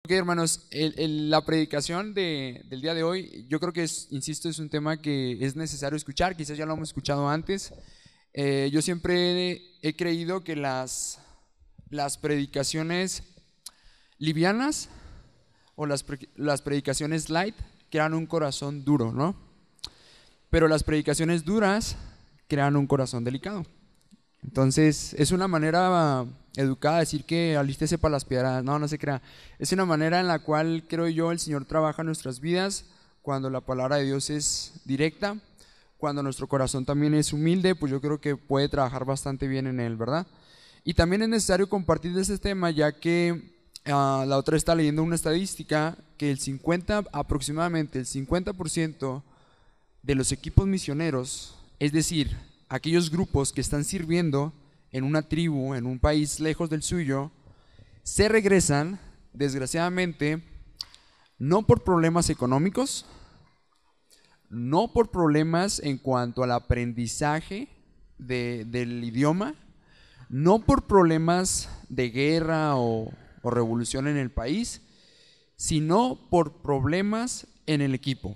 Ok, hermanos, la predicación del día de hoy, yo creo que insisto, es un tema que es necesario escuchar, quizás ya lo hemos escuchado antes. Yo siempre he creído que las predicaciones livianas o las predicaciones light crean un corazón duro, ¿no? Pero las predicaciones duras crean un corazón delicado. Entonces, es una manera educada de decir que alístese para las piedras. No, no se crea. Es una manera en la cual, creo yo, el Señor trabaja en nuestras vidas cuando la palabra de Dios es directa, cuando nuestro corazón también es humilde, pues yo creo que puede trabajar bastante bien en él, ¿verdad? Y también es necesario compartir de este tema, ya que la otra está leyendo una estadística que aproximadamente el 50% de los equipos misioneros, es decir, aquellos grupos que están sirviendo en una tribu, en un país lejos del suyo, se regresan, desgraciadamente, no por problemas económicos, no por problemas en cuanto al aprendizaje del idioma, no por problemas de guerra o revolución en el país, sino por problemas en el equipo.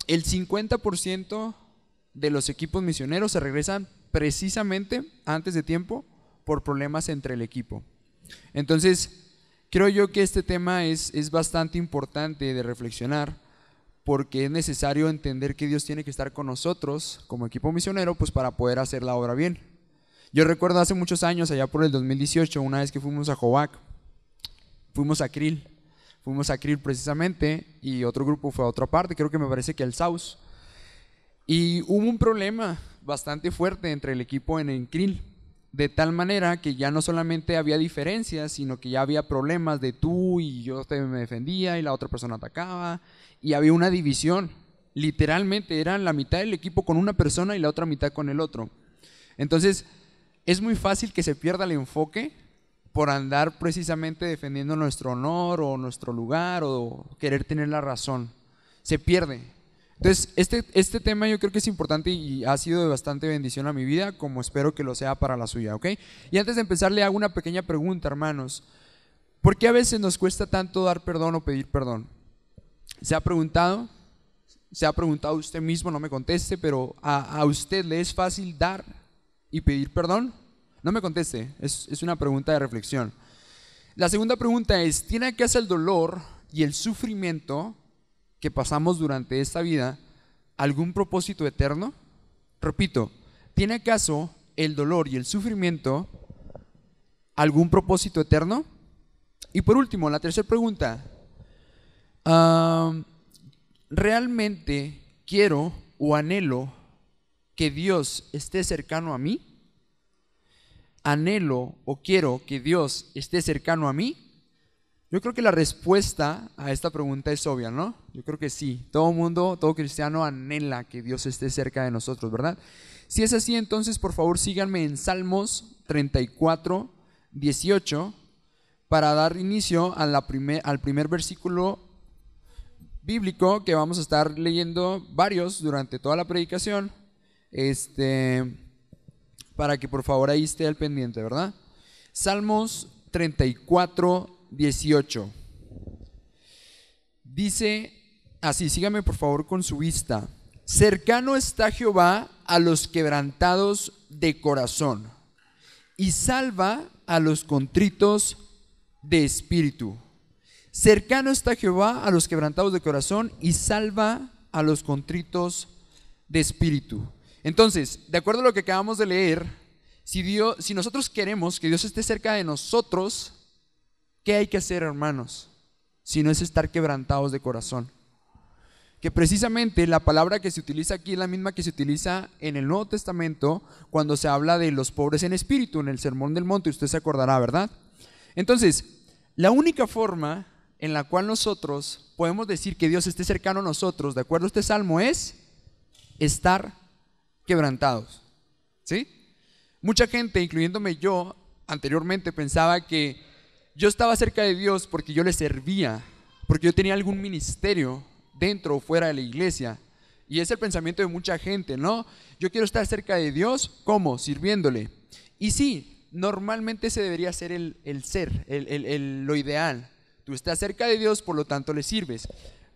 El 50% de los equipos misioneros se regresan precisamente antes de tiempo por problemas entre el equipo. Entonces, creo yo que este tema es bastante importante de reflexionar, porque es necesario entender que Dios tiene que estar con nosotros como equipo misionero, pues para poder hacer la obra bien. Yo recuerdo hace muchos años, allá por el 2018, una vez que fuimos a Jovac, fuimos a Krill precisamente, y otro grupo fue a otra parte, creo que me parece que al Saus. Y hubo un problema bastante fuerte entre el equipo en Krill, de tal manera que ya no solamente había diferencias, sino que ya había problemas de tú y yo me defendía y la otra persona atacaba, y había una división. Literalmente eran la mitad del equipo con una persona y la otra mitad con el otro. Entonces, es muy fácil que se pierda el enfoque por andar precisamente defendiendo nuestro honor o nuestro lugar o querer tener la razón. Se pierde. Entonces, este tema yo creo que es importante y ha sido de bastante bendición a mi vida, como espero que lo sea para la suya, ¿ok? Y antes de empezar, le hago una pequeña pregunta, hermanos. ¿Por qué a veces nos cuesta tanto dar perdón o pedir perdón? ¿Se ha preguntado? ¿Se ha preguntado usted mismo? No me conteste, pero ¿a usted le es fácil dar y pedir perdón? No me conteste, es una pregunta de reflexión. La segunda pregunta es, ¿tiene acaso el dolor y el sufrimiento que pasamos durante esta vida algún propósito eterno? Repito, ¿tiene acaso el dolor y el sufrimiento algún propósito eterno? Y por último, la tercera pregunta, ¿realmente quiero o anhelo que Dios esté cercano a mí? ¿Anhelo o quiero que Dios esté cercano a mí? Yo creo que la respuesta a esta pregunta es obvia, ¿no? Yo creo que sí. Todo mundo, todo cristiano anhela que Dios esté cerca de nosotros, ¿verdad? Si es así, entonces por favor síganme en Salmos 34, 18 para dar inicio a al primer versículo bíblico que vamos a estar leyendo varios durante toda la predicación. Para que por favor ahí esté al pendiente, ¿verdad? Salmos 34, 18. Dice así, sígame por favor con su vista. Cercano está Jehová a los quebrantados de corazón y salva a los contritos de espíritu. Cercano está Jehová a los quebrantados de corazón y salva a los contritos de espíritu. Entonces, de acuerdo a lo que acabamos de leer, si nosotros queremos que Dios esté cerca de nosotros, ¿qué hay que hacer, hermanos? Si no es estar quebrantados de corazón. Que precisamente la palabra que se utiliza aquí es la misma que se utiliza en el Nuevo Testamento cuando se habla de los pobres en espíritu, en el Sermón del Monte, usted se acordará, ¿verdad? Entonces, la única forma en la cual nosotros podemos decir que Dios esté cercano a nosotros, de acuerdo a este salmo, es estar quebrantados, ¿sí? Mucha gente, incluyéndome yo, anteriormente pensaba que yo estaba cerca de Dios porque yo le servía, porque yo tenía algún ministerio dentro o fuera de la iglesia. Y es el pensamiento de mucha gente, ¿no? Yo quiero estar cerca de Dios, ¿cómo? Sirviéndole. Y sí, normalmente ese debería ser lo ideal. Tú estás cerca de Dios, por lo tanto le sirves.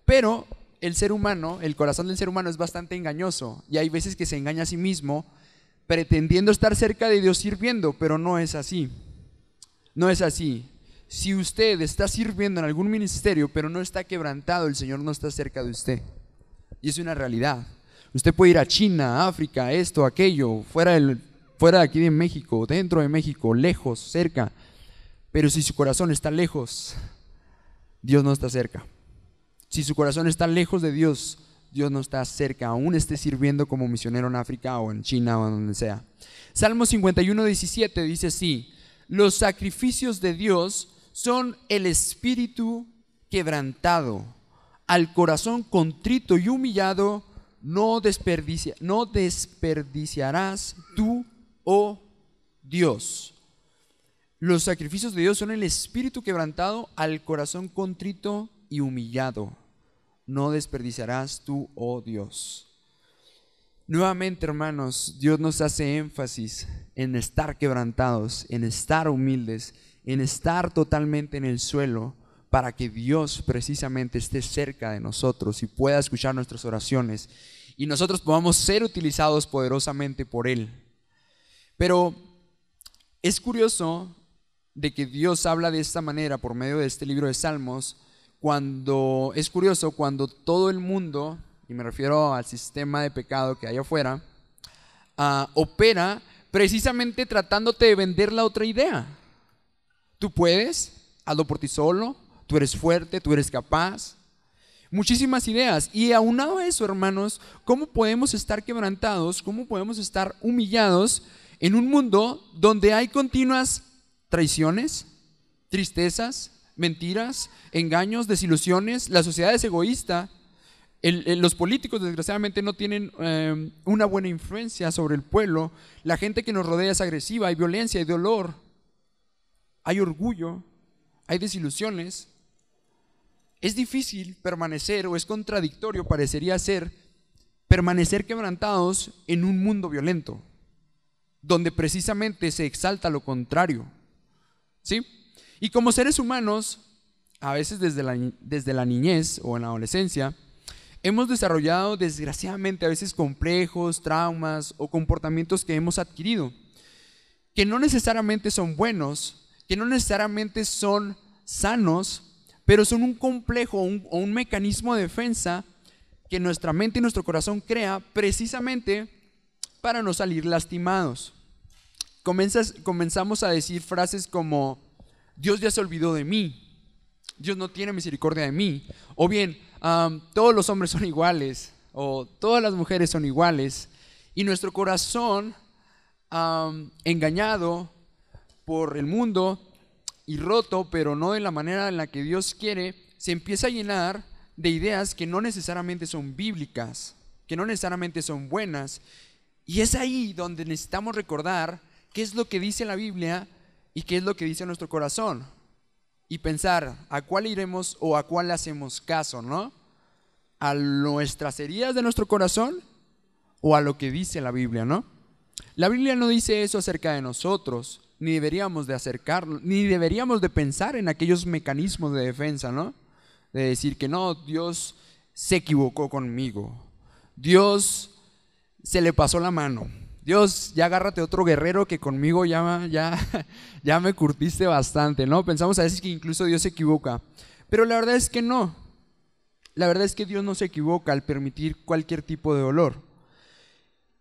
Pero el ser humano, el corazón del ser humano es bastante engañoso y hay veces que se engaña a sí mismo pretendiendo estar cerca de Dios sirviendo, pero no es así. No es así. Si usted está sirviendo en algún ministerio pero no está quebrantado, el Señor no está cerca de usted. Y es una realidad. Usted puede ir a China, a África, esto, aquello, fuera de aquí de México, dentro de México, lejos, cerca. Pero si su corazón está lejos, Dios no está cerca. Si su corazón está lejos de Dios, Dios no está cerca, aún esté sirviendo como misionero en África o en China o en donde sea. Salmo 51:17 dice así: los sacrificios de Dios son el espíritu quebrantado, al corazón contrito y humillado no desperdiciarás tú, oh Dios. Los sacrificios de Dios son el espíritu quebrantado, al corazón contrito y humillado no desperdiciarás tú, oh Dios. Nuevamente, hermanos, Dios nos hace énfasis en estar quebrantados, en estar humildes, en estar totalmente en el suelo, para que Dios precisamente esté cerca de nosotros y pueda escuchar nuestras oraciones y nosotros podamos ser utilizados poderosamente por Él. Pero es curioso de que Dios habla de esta manera por medio de este libro de Salmos, cuando todo el mundo, y me refiero al sistema de pecado que hay afuera, opera precisamente tratándote de vender la otra idea. Tú puedes, hazlo por ti solo, tú eres fuerte, tú eres capaz. Muchísimas ideas. Y aunado a eso, hermanos, ¿cómo podemos estar quebrantados? ¿Cómo podemos estar humillados en un mundo donde hay continuas traiciones, tristezas, mentiras, engaños, desilusiones? La sociedad es egoísta. Los políticos desgraciadamente no tienen una buena influencia sobre el pueblo. La gente que nos rodea es agresiva, hay violencia, hay dolor, hay orgullo, hay desilusiones. Es difícil permanecer, o es contradictorio, parecería ser, permanecer quebrantados en un mundo violento, donde precisamente se exalta lo contrario, ¿sí? Y como seres humanos, a veces desde la niñez o en la adolescencia, hemos desarrollado desgraciadamente a veces complejos, traumas o comportamientos que hemos adquirido, que no necesariamente son buenos, que no necesariamente son sanos, pero son un complejo o un mecanismo de defensa que nuestra mente y nuestro corazón crea precisamente para no salir lastimados. Comenzamos a decir frases como: Dios ya se olvidó de mí, Dios no tiene misericordia de mí, o bien todos los hombres son iguales, o todas las mujeres son iguales, y nuestro corazón, engañado por el mundo y roto, pero no de la manera en la que Dios quiere, se empieza a llenar de ideas que no necesariamente son bíblicas, que no necesariamente son buenas. Y es ahí donde necesitamos recordar qué es lo que dice la Biblia y qué es lo que dice nuestro corazón, y pensar a cuál iremos o a cuál hacemos caso, ¿no? ¿A nuestras heridas de nuestro corazón o a lo que dice la Biblia, ¿no? La Biblia no dice eso acerca de nosotros, ni deberíamos de acercarnos, ni deberíamos de pensar en aquellos mecanismos de defensa, ¿no? De decir que no, Dios se equivocó conmigo, Dios se le pasó la mano, Dios, ya agárrate otro guerrero que conmigo ya me curtiste bastante, ¿no? Pensamos a veces que incluso Dios se equivoca, pero la verdad es que no. La verdad es que Dios no se equivoca al permitir cualquier tipo de dolor.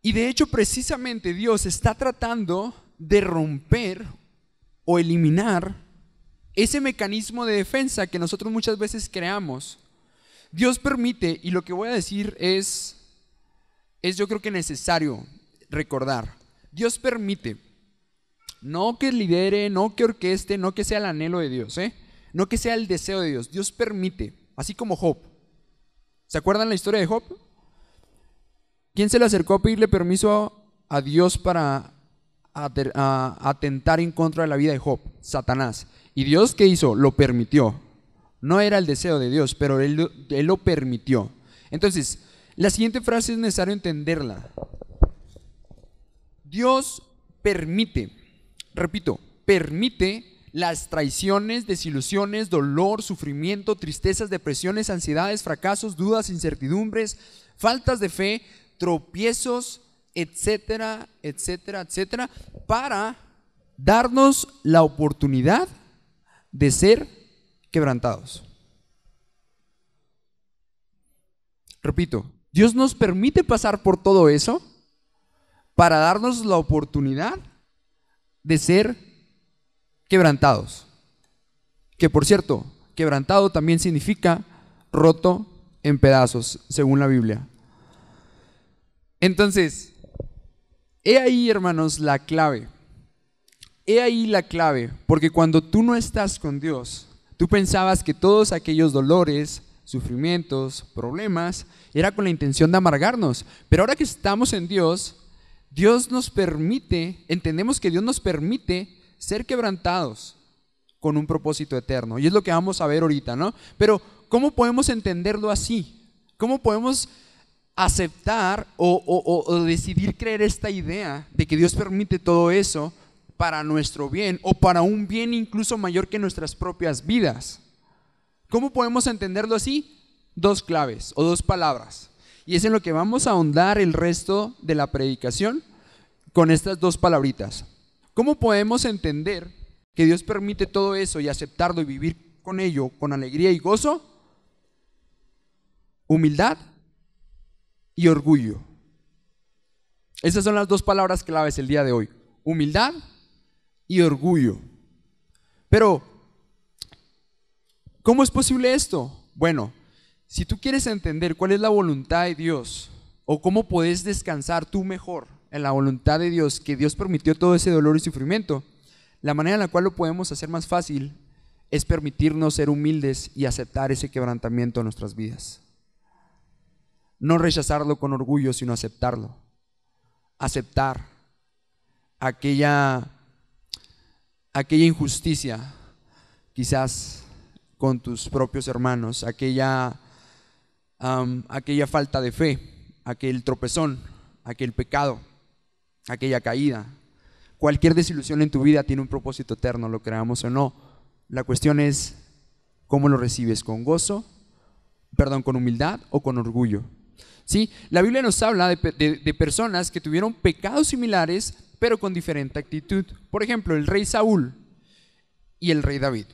Y de hecho, precisamente Dios está tratando de romper o eliminar ese mecanismo de defensa que nosotros muchas veces creamos. Dios permite, y lo que voy a decir es yo creo que necesario recordar. Dios permite, no que lidere, no que orqueste, no que sea el anhelo de Dios, no que sea el deseo de Dios. Dios permite, así como Job. ¿Se acuerdan la historia de Job? ¿Quién se le acercó a pedirle permiso a Dios para atentar en contra de la vida de Job? Satanás. ¿Y Dios qué hizo? Lo permitió. No era el deseo de Dios, pero Él lo permitió. Entonces, la siguiente frase es necesario entenderla. Dios permite, repito, permite las traiciones, desilusiones, dolor, sufrimiento, tristezas, depresiones, ansiedades, fracasos, dudas, incertidumbres, faltas de fe, tropiezos, etcétera, etcétera, etcétera, para darnos la oportunidad de ser quebrantados. Repito, Dios nos permite pasar por todo eso para darnos la oportunidad de ser quebrantados. Que por cierto, quebrantado también significa roto en pedazos, según la Biblia. Entonces, he ahí, hermanos, la clave. He ahí la clave, porque cuando tú no estás con Dios, tú pensabas que todos aquellos dolores, sufrimientos, problemas, era con la intención de amargarnos. Pero ahora que estamos en Dios, Dios nos permite, entendemos que Dios nos permite ser quebrantados con un propósito eterno. Y es lo que vamos a ver ahorita, ¿no? Pero, ¿cómo podemos entenderlo así? ¿Cómo podemos aceptar o decidir creer esta idea de que Dios permite todo eso para nuestro bien o para un bien incluso mayor que nuestras propias vidas? ¿Cómo podemos entenderlo así? Dos claves o dos palabras. Y es en lo que vamos a ahondar el resto de la predicación con estas dos palabritas. ¿Cómo podemos entender que Dios permite todo eso y aceptarlo y vivir con ello con alegría y gozo? Humildad y orgullo. Esas son las dos palabras claves el día de hoy. Humildad y orgullo. Pero, ¿cómo es posible esto? Bueno, si tú quieres entender cuál es la voluntad de Dios o cómo puedes descansar tú mejor en la voluntad de Dios, que Dios permitió todo ese dolor y sufrimiento, la manera en la cual lo podemos hacer más fácil es permitirnos ser humildes y aceptar ese quebrantamiento en nuestras vidas. No rechazarlo con orgullo, sino aceptarlo. Aceptar aquella injusticia, quizás con tus propios hermanos, aquella falta de fe, aquel tropezón, aquel pecado, aquella caída. Cualquier desilusión en tu vida tiene un propósito eterno, lo creamos o no. La cuestión es cómo lo recibes, con gozo, con humildad o con orgullo. ¿Sí? La Biblia nos habla de personas que tuvieron pecados similares, pero con diferente actitud. Por ejemplo, el rey Saúl y el rey David.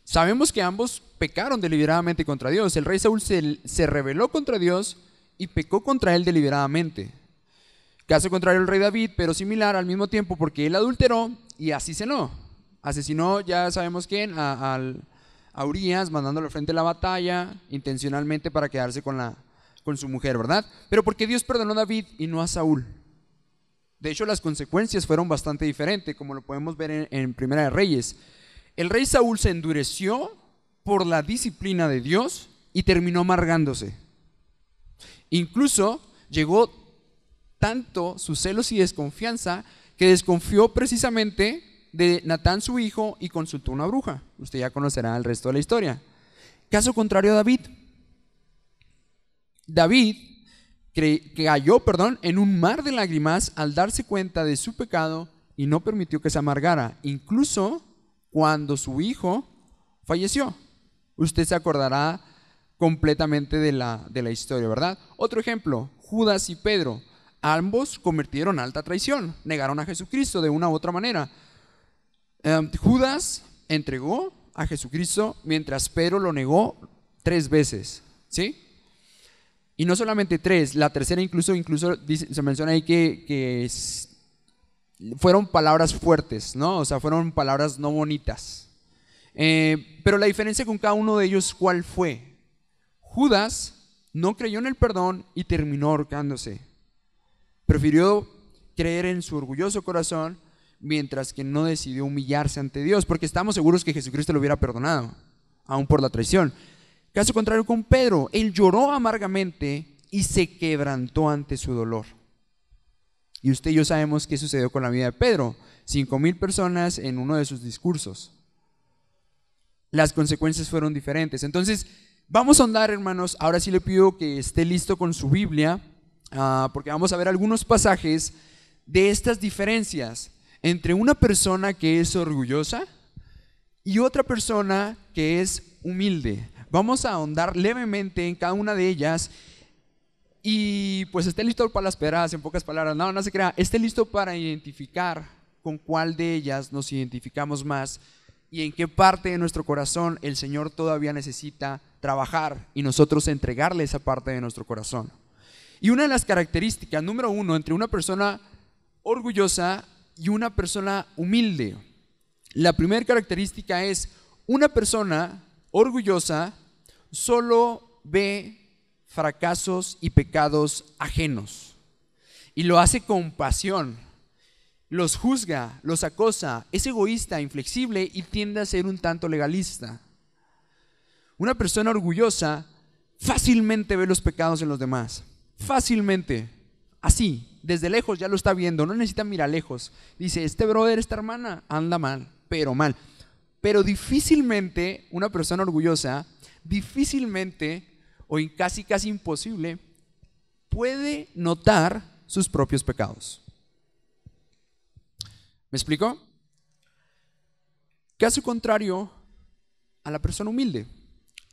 Sabemos que ambos pecaron deliberadamente contra Dios. El rey Saúl se rebeló contra Dios y pecó contra él deliberadamente. Caso contrario el rey David, pero similar al mismo tiempo, porque él adulteró y asesinó. Asesinó, ya sabemos quién, a Urías, mandándolo frente a la batalla intencionalmente para quedarse con su mujer, ¿verdad? Pero porque Dios perdonó a David y no a Saúl. De hecho, las consecuencias fueron bastante diferentes, como lo podemos ver en Primera de Reyes. El rey Saúl se endureció por la disciplina de Dios y terminó amargándose. Incluso llegó tanto sus celos y desconfianza que desconfió precisamente de Natán su hijo y consultó a una bruja. Usted ya conocerá el resto de la historia. Caso contrario a David. David cayó en un mar de lágrimas al darse cuenta de su pecado y no permitió que se amargara, incluso cuando su hijo falleció. Usted se acordará completamente de la historia, ¿verdad? Otro ejemplo, Judas y Pedro. Ambos cometieron alta traición, negaron a Jesucristo de una u otra manera. Judas entregó a Jesucristo mientras Pedro lo negó 3 veces, ¿sí? Y no solamente 3, la tercera incluso se menciona ahí que fueron palabras fuertes, ¿no? O sea, fueron palabras no bonitas. Pero la diferencia con cada uno de ellos, ¿cuál fue? Judas no creyó en el perdón y terminó ahorcándose. Prefirió creer en su orgulloso corazón, mientras que no decidió humillarse ante Dios, porque estamos seguros que Jesucristo lo hubiera perdonado, aún por la traición. Caso contrario con Pedro, él lloró amargamente y se quebrantó ante su dolor. Y usted y yo sabemos qué sucedió con la vida de Pedro. 5,000 personas en uno de sus discursos. Las consecuencias fueron diferentes. Entonces, vamos a ahondar, hermanos. Ahora sí le pido que esté listo con su Biblia, porque vamos a ver algunos pasajes de estas diferencias entre una persona que es orgullosa y otra persona que es humilde. Vamos a ahondar levemente en cada una de ellas y pues esté listo para las pedradas, en pocas palabras. No se crea, esté listo para identificar con cuál de ellas nos identificamos más y en qué parte de nuestro corazón el Señor todavía necesita trabajar y nosotros entregarle esa parte de nuestro corazón. Y una de las características, número uno, entre una persona orgullosa y una persona humilde. La primera característica es: una persona orgullosa solo ve fracasos y pecados ajenos y lo hace con pasión, los juzga, los acosa, es egoísta, inflexible y tiende a ser un tanto legalista. Una persona orgullosa fácilmente ve los pecados en los demás, fácilmente, así, desde lejos ya lo está viendo, no necesita mirar lejos. Dice, este brother, esta hermana anda mal, pero difícilmente una persona orgullosa, difícilmente o casi imposible, puede notar sus propios pecados. ¿Me explico? Caso contrario a la persona humilde.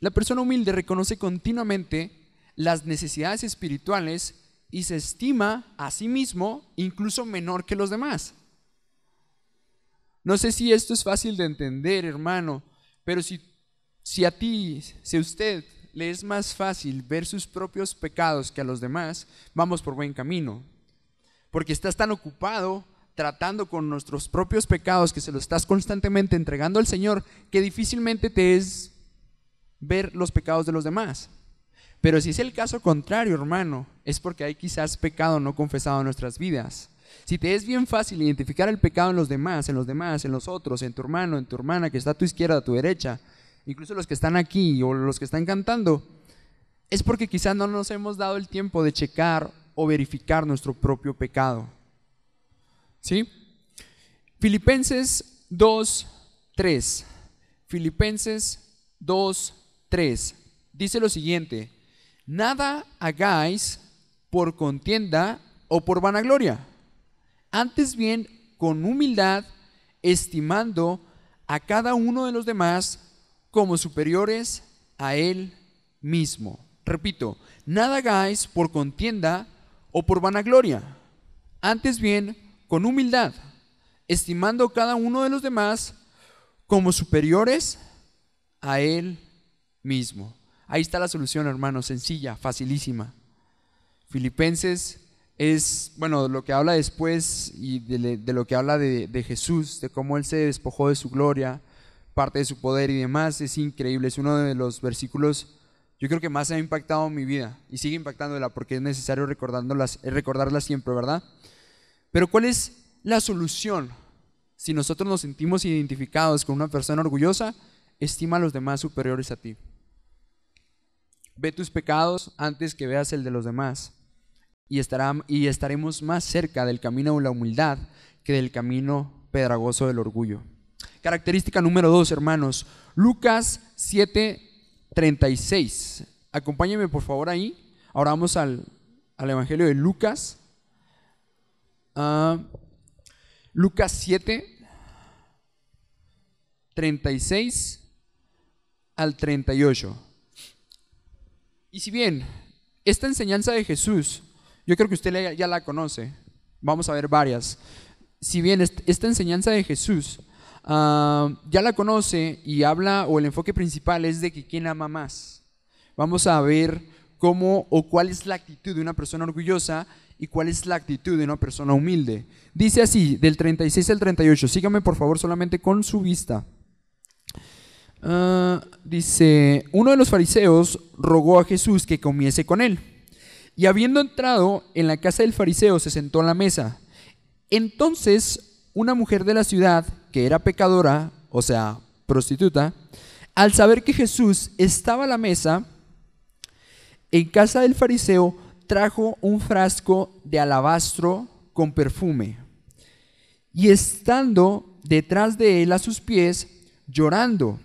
La persona humilde reconoce continuamente las necesidades espirituales y se estima a sí mismo incluso menor que los demás. No sé si esto es fácil de entender, hermano, pero si a usted le es más fácil ver sus propios pecados que a los demás, vamos por buen camino. Porque estás tan ocupado tratando con nuestros propios pecados que se los estás constantemente entregando al Señor que difícilmente te es ver los pecados de los demás. Pero si es el caso contrario, hermano, es porque hay quizás pecado no confesado en nuestras vidas. Si te es bien fácil identificar el pecado en los demás, en los otros, en tu hermano, en tu hermana que está a tu izquierda, a tu derecha, incluso los que están aquí o los que están cantando, es porque quizás no nos hemos dado el tiempo de checar o verificar nuestro propio pecado. ¿Sí? Filipenses 2:3. Filipenses 2:3 dice lo siguiente: nada hagáis por contienda o por vanagloria, antes bien con humildad, estimando a cada uno de los demás como superiores a él mismo. Repito, nada hagáis por contienda o por vanagloria, antes bien con humildad, estimando a cada uno de los demás como superiores a él mismo. Ahí está la solución, hermano, sencilla, facilísima. Filipenses es, bueno, lo que habla después y de lo que habla de Jesús, de cómo Él se despojó de su gloria, parte de su poder y demás, es increíble. Es uno de los versículos, yo creo que más ha impactado mi vida y sigue impactándola porque es necesario recordarla siempre, ¿verdad? Pero ¿cuál es la solución? Si nosotros nos sentimos identificados con una persona orgullosa, estima a los demás superiores a ti. Ve tus pecados antes que veas el de los demás y estaremos más cerca del camino de la humildad que del camino pedregoso del orgullo. Característica número 2, hermanos, Lucas 7:36. Acompáñenme por favor ahí. Ahora vamos al Evangelio de Lucas. Lucas 7:36 al 38. Y si bien esta enseñanza de Jesús, yo creo que usted ya la conoce, vamos a ver varias. Si bien esta enseñanza de Jesús ya la conoce y habla, o el enfoque principal es de que quién ama más. Vamos a ver cómo o cuál es la actitud de una persona orgullosa y cuál es la actitud de una persona humilde. Dice así, del 36 al 38, sígame por favor solamente con su vista. Dice, uno de los fariseos rogó a Jesús que comiese con él, y habiendo entrado en la casa del fariseo se sentó a la mesa. Entonces una mujer de la ciudad, que era pecadora, o sea, prostituta, al saber que Jesús estaba a la mesa en casa del fariseo, trajo un frasco de alabastro con perfume, y estando detrás de él a sus pies, llorando,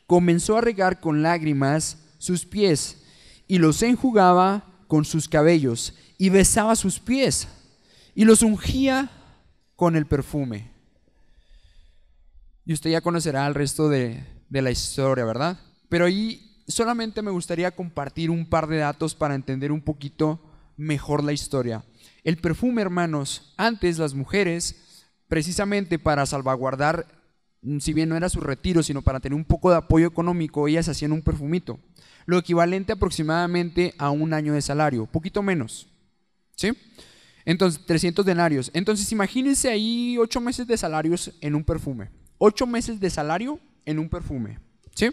comenzó a regar con lágrimas sus pies y los enjugaba con sus cabellos y besaba sus pies y los ungía con el perfume. y usted ya conocerá el resto de la historia, ¿verdad? Pero ahí solamente me gustaría compartir un par de datos para entender un poquito mejor la historia. El perfume, hermanos, antes las mujeres, precisamente para salvaguardar, si bien no era su retiro, sino para tener un poco de apoyo económico, ellas hacían un perfumito, lo equivalente aproximadamente a un año de salario, poquito menos, ¿sí? Entonces, 300 denarios. Entonces, imagínense ahí 8 meses de salarios en un perfume. 8 meses de salario en un perfume, ¿sí?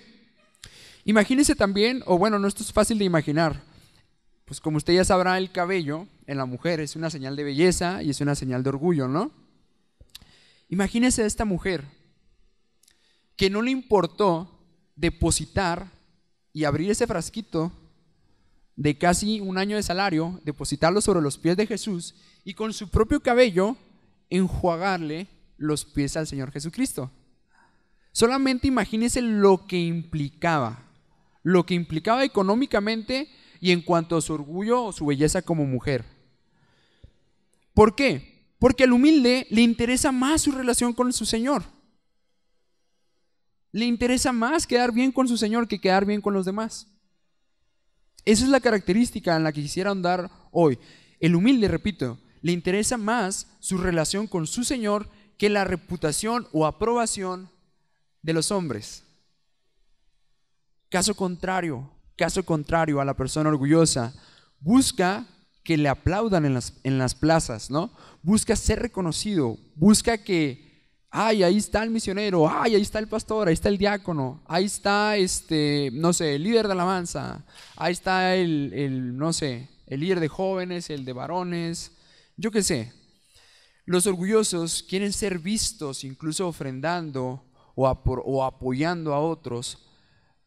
Imagínense también, o bueno, no, esto es fácil de imaginar, pues como usted ya sabrá, el cabello en la mujer es una señal de belleza y es una señal de orgullo, ¿no? Imagínense a esta mujer que no le importó depositar y abrir ese frasquito de casi un año de salario, depositarlo sobre los pies de Jesús y con su propio cabello enjuagarle los pies al Señor Jesucristo. Solamente imagínense lo que implicaba económicamente y en cuanto a su orgullo o su belleza como mujer. ¿Por qué? Porque al humilde le interesa más su relación con su Señor. Le interesa más quedar bien con su Señor que quedar bien con los demás. Esa es la característica en la que quisiera ahondar hoy. El humilde, repito, le interesa más su relación con su Señor que la reputación o aprobación de los hombres. Caso contrario a la persona orgullosa, busca que le aplaudan en las plazas, ¿no? Busca ser reconocido, busca que, ay, ahí está el misionero, ay, ahí está el pastor, ahí está el diácono, ahí está no sé, el líder de alabanza, ahí está no sé, el líder de jóvenes, el de varones, yo qué sé. Los orgullosos quieren ser vistos, incluso ofrendando o apoyando a otros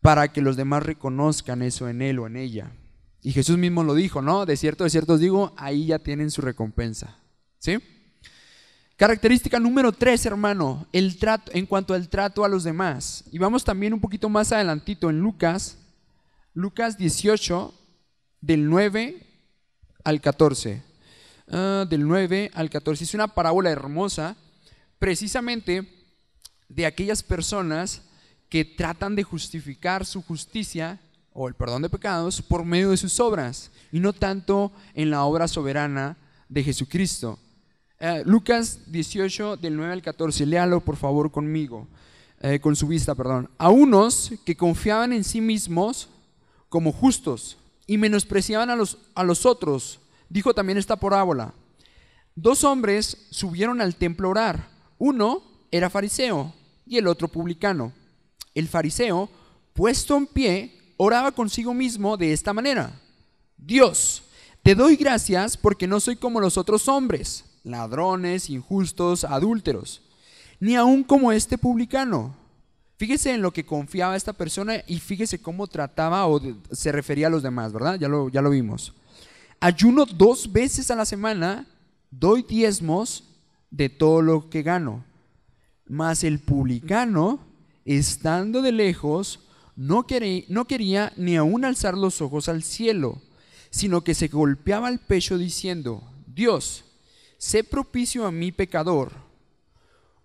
para que los demás reconozcan eso en él o en ella. Y Jesús mismo lo dijo, ¿no? De cierto os digo, ahí ya tienen su recompensa, ¿sí? Característica número 3, hermano, el trato, en cuanto al trato a los demás. Y vamos también un poquito más adelantito en Lucas 18, del 9 al 14. Del 9 al 14. Es una parábola hermosa, precisamente de aquellas personas que tratan de justificar su justicia o el perdón de pecados por medio de sus obras y no tanto en la obra soberana de Jesucristo. Lucas 18 del 9 al 14, léalo por favor conmigo, con su vista, perdón. A unos que confiaban en sí mismos como justos y menospreciaban a los otros, dijo también esta parábola. 2 hombres subieron al templo a orar, uno era fariseo y el otro publicano. El fariseo, puesto en pie, oraba consigo mismo de esta manera: Dios, te doy gracias porque no soy como los otros hombres, ladrones, injustos, adúlteros, ni aun como este publicano. Fíjese en lo que confiaba esta persona y fíjese cómo trataba o se refería a los demás, ¿verdad? Ya lo vimos. Ayuno 2 veces a la semana, doy diezmos de todo lo que gano. Mas el publicano, estando de lejos, no quería ni aún alzar los ojos al cielo, sino que se golpeaba el pecho diciendo: Dios, sé propicio a mí pecador.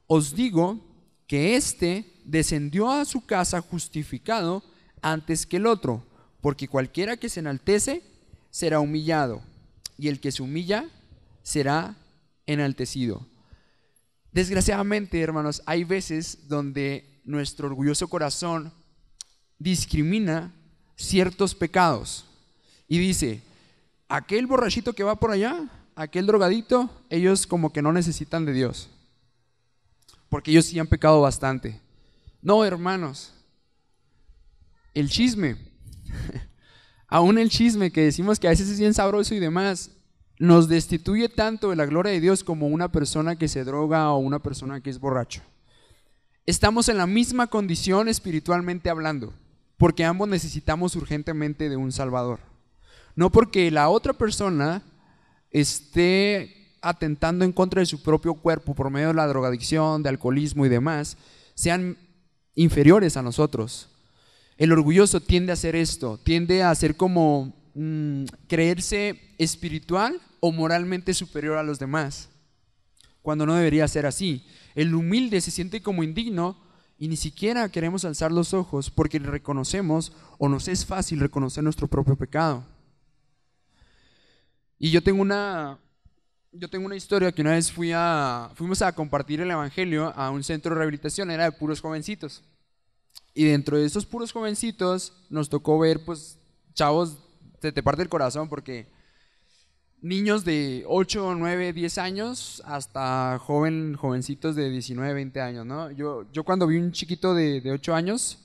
Os digo que éste descendió a su casa justificado antes que el otro, porque cualquiera que se enaltece será humillado, y el que se humilla será enaltecido. Desgraciadamente, hermanos, hay veces donde nuestro orgulloso corazón discrimina ciertos pecados y dice: aquel borrachito que va por allá, aquel drogadito, ellos como que no necesitan de Dios, porque ellos sí han pecado bastante. No, hermanos, el chisme, aún el chisme que decimos que a veces es bien sabroso y demás, nos destituye tanto de la gloria de Dios como una persona que se droga o una persona que es borracho. Estamos en la misma condición espiritualmente hablando, porque ambos necesitamos urgentemente de un Salvador. No porque la otra persona esté atentando en contra de su propio cuerpo por medio de la drogadicción, de alcoholismo y demás, sean inferiores a nosotros. El orgulloso tiende a hacer esto, tiende a ser como creerse espiritual o moralmente superior a los demás, cuando no debería ser así. El humilde se siente como indigno y ni siquiera queremos alzar los ojos porque reconocemos o nos es fácil reconocer nuestro propio pecado. Y yo tengo una historia que una vez fuimos a compartir el evangelio a un centro de rehabilitación, era de puros jovencitos. Y dentro de esos puros jovencitos nos tocó ver pues chavos, te parte el corazón porque niños de 8, 9, 10 años hasta jovencitos de 19, 20 años, ¿no? Yo cuando vi un chiquito de 8 años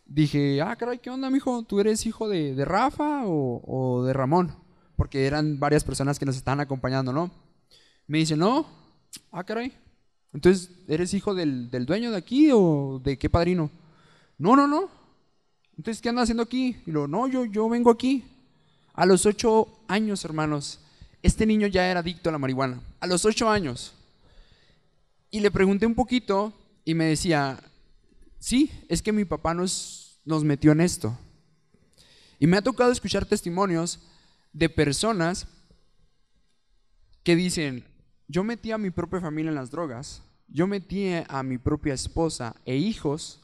dije, caray, ¿qué onda, mijo? ¿Tú eres hijo de Rafa o de Ramón? Porque eran varias personas que nos estaban acompañando, ¿no? Me dice, no, caray. Entonces, ¿eres hijo del dueño de aquí o de qué padrino? No. Entonces, ¿qué andas haciendo aquí? Y luego, no, yo vengo aquí. A los 8 años, hermanos, este niño ya era adicto a la marihuana. A los 8 años. Y le pregunté un poquito y me decía, sí, es que mi papá nos metió en esto. Y me ha tocado escuchar testimonios de personas que dicen, yo metí a mi propia familia en las drogas, yo metí a mi propia esposa e hijos,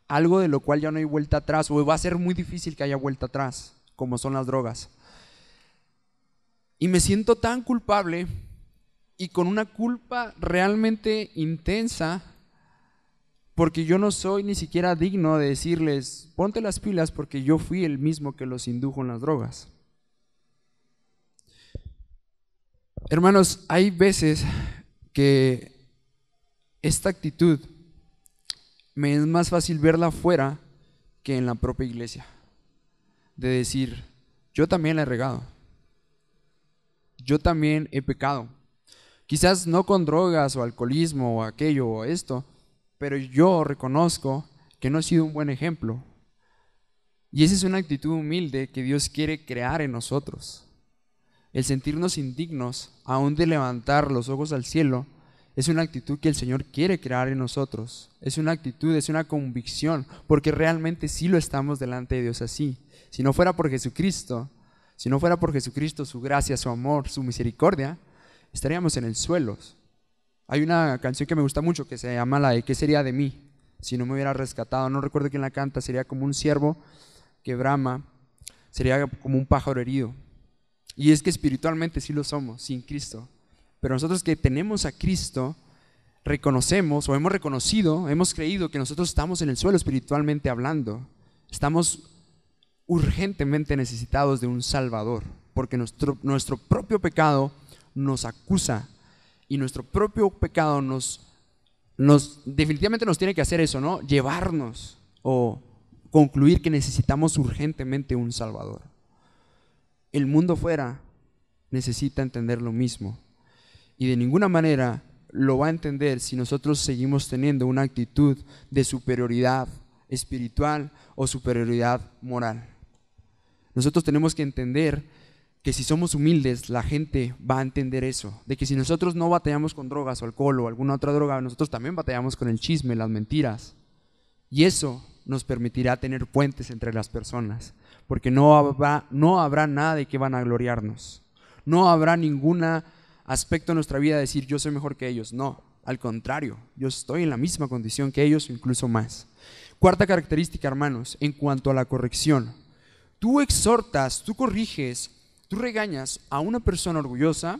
algo de lo cual ya no hay vuelta atrás, o va a ser muy difícil que haya vuelta atrás, como son las drogas. Y me siento tan culpable y con una culpa realmente intensa, porque yo no soy ni siquiera digno de decirles, ponte las pilas porque yo fui el mismo que los indujo en las drogas. Hermanos, hay veces que esta actitud me es más fácil verla afuera que en la propia iglesia. De decir, yo también la he regado. Yo también he pecado. Quizás no con drogas o alcoholismo o aquello o esto, pero yo reconozco que no he sido un buen ejemplo. Y esa es una actitud humilde que Dios quiere crear en nosotros. El sentirnos indignos, aún de levantar los ojos al cielo, es una actitud que el Señor quiere crear en nosotros. Es una actitud, es una convicción, porque realmente sí lo estamos delante de Dios así. Si no fuera por Jesucristo, su gracia, su amor, su misericordia, estaríamos en el suelo. Hay una canción que me gusta mucho que se llama la de ¿qué sería de mí si no me hubiera rescatado? No recuerdo quién la canta, sería como un ciervo que brama, sería como un pájaro herido. Y es que espiritualmente sí lo somos, sin Cristo. Pero nosotros que tenemos a Cristo, reconocemos o hemos reconocido, hemos creído que nosotros estamos en el suelo espiritualmente hablando. Estamos urgentemente necesitados de un Salvador, porque nuestro propio pecado nos acusa y nuestro propio pecado definitivamente nos tiene que hacer eso, ¿no? Llevarnos o concluir que necesitamos urgentemente un Salvador. El mundo fuera necesita entender lo mismo y de ninguna manera lo va a entender si nosotros seguimos teniendo una actitud de superioridad espiritual o superioridad moral. Nosotros tenemos que entender que si somos humildes, la gente va a entender eso, de que si nosotros no batallamos con drogas o alcohol o alguna otra droga, nosotros también batallamos con el chisme, las mentiras, y eso nos permitirá tener puentes entre las personas, porque no habrá nada de que van a gloriarnos, no habrá ningún aspecto de nuestra vida de decir yo soy mejor que ellos, no, al contrario, yo estoy en la misma condición que ellos o incluso más. Cuarta característica, hermanos, en cuanto a la corrección. Tú exhortas, tú corriges, tú regañas a una persona orgullosa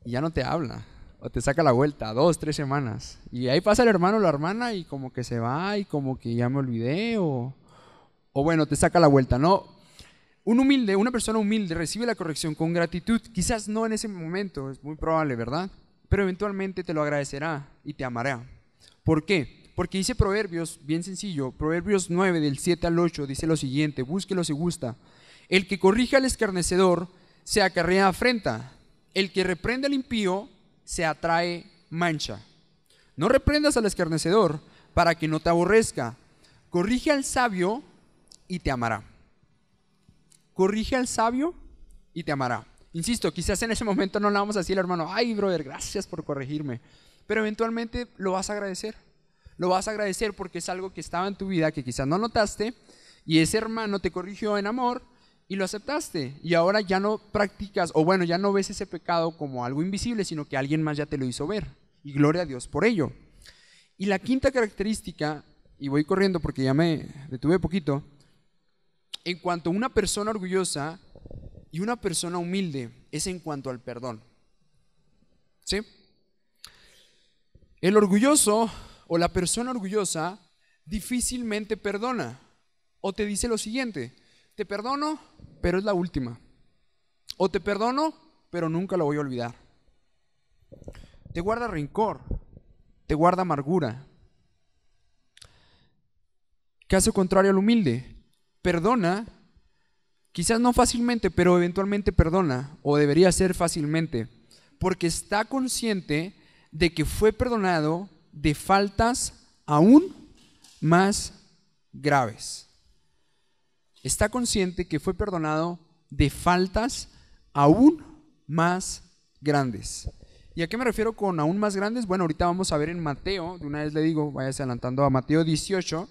y ya no te habla, o te saca la vuelta, 2, 3 semanas, y ahí pasa el hermano o la hermana y como que se va y como que ya me olvidé o bueno, te saca la vuelta, ¿no? Una persona humilde recibe la corrección con gratitud, quizás no en ese momento, es muy probable, ¿verdad? Pero eventualmente te lo agradecerá y te amará. ¿Por qué? Porque dice Proverbios, bien sencillo, Proverbios 9 del 7 al 8 dice lo siguiente, búsquelo si gusta. El que corrige al escarnecedor se acarrea afrenta, el que reprende al impío se atrae mancha. No reprendas al escarnecedor para que no te aborrezca, corrige al sabio y te amará. Corrige al sabio y te amará. Insisto, quizás en ese momento no le vamos a decir al hermano, ay brother, gracias por corregirme, pero eventualmente lo vas a agradecer. Lo vas a agradecer porque es algo que estaba en tu vida que quizás no notaste y ese hermano te corrigió en amor y lo aceptaste y ahora ya no practicas o bueno, ya no ves ese pecado como algo invisible, sino que alguien más ya te lo hizo ver y gloria a Dios por ello. Y la quinta característica, y voy corriendo porque ya me detuve poquito, en cuanto a una persona orgullosa y una persona humilde, es en cuanto al perdón. ¿Sí? El orgulloso o la persona orgullosa difícilmente perdona o te dice lo siguiente: te perdono, pero es la última. O te perdono, pero nunca lo voy a olvidar. Te guarda rencor, te guarda amargura. Caso contrario al humilde, perdona, quizás no fácilmente, pero eventualmente perdona, o debería ser fácilmente, porque está consciente de que fue perdonado de faltas aún más graves. Está consciente que fue perdonado de faltas aún más grandes. ¿Y a qué me refiero con aún más grandes? Bueno, ahorita vamos a ver en Mateo, de una vez le digo, váyase adelantando a Mateo 18.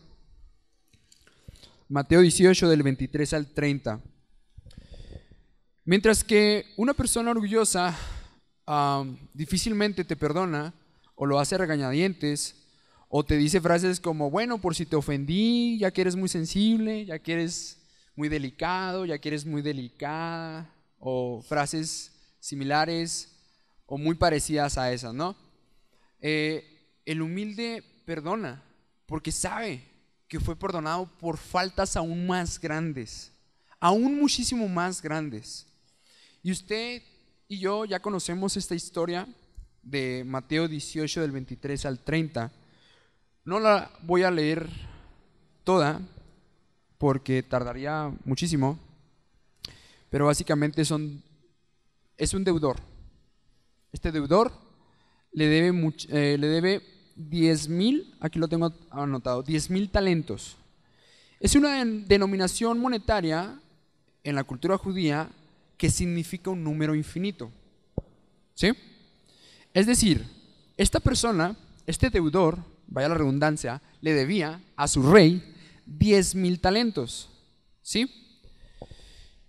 Mateo 18 del 23 al 30. Mientras que una persona orgullosa difícilmente te perdona o lo hace a regañadientes o te dice frases como, bueno, por si te ofendí, ya que eres muy sensible, ya que eres muy delicado, ya que eres muy delicada, o frases similares o muy parecidas a esas, ¿no? El humilde perdona porque sabe que fue perdonado por faltas aún más grandes, aún muchísimo más grandes. Y usted y yo ya conocemos esta historia de Mateo 18 del 23 al 30. No la voy a leer toda porque tardaría muchísimo, pero básicamente es un deudor. Este deudor le debe 10,000, aquí lo tengo anotado, 10,000 talentos. Es una denominación monetaria en la cultura judía que significa un número infinito. ¿Sí? Es decir, esta persona, este deudor, vaya la redundancia, le debía a su rey 10,000 talentos. ¿Sí?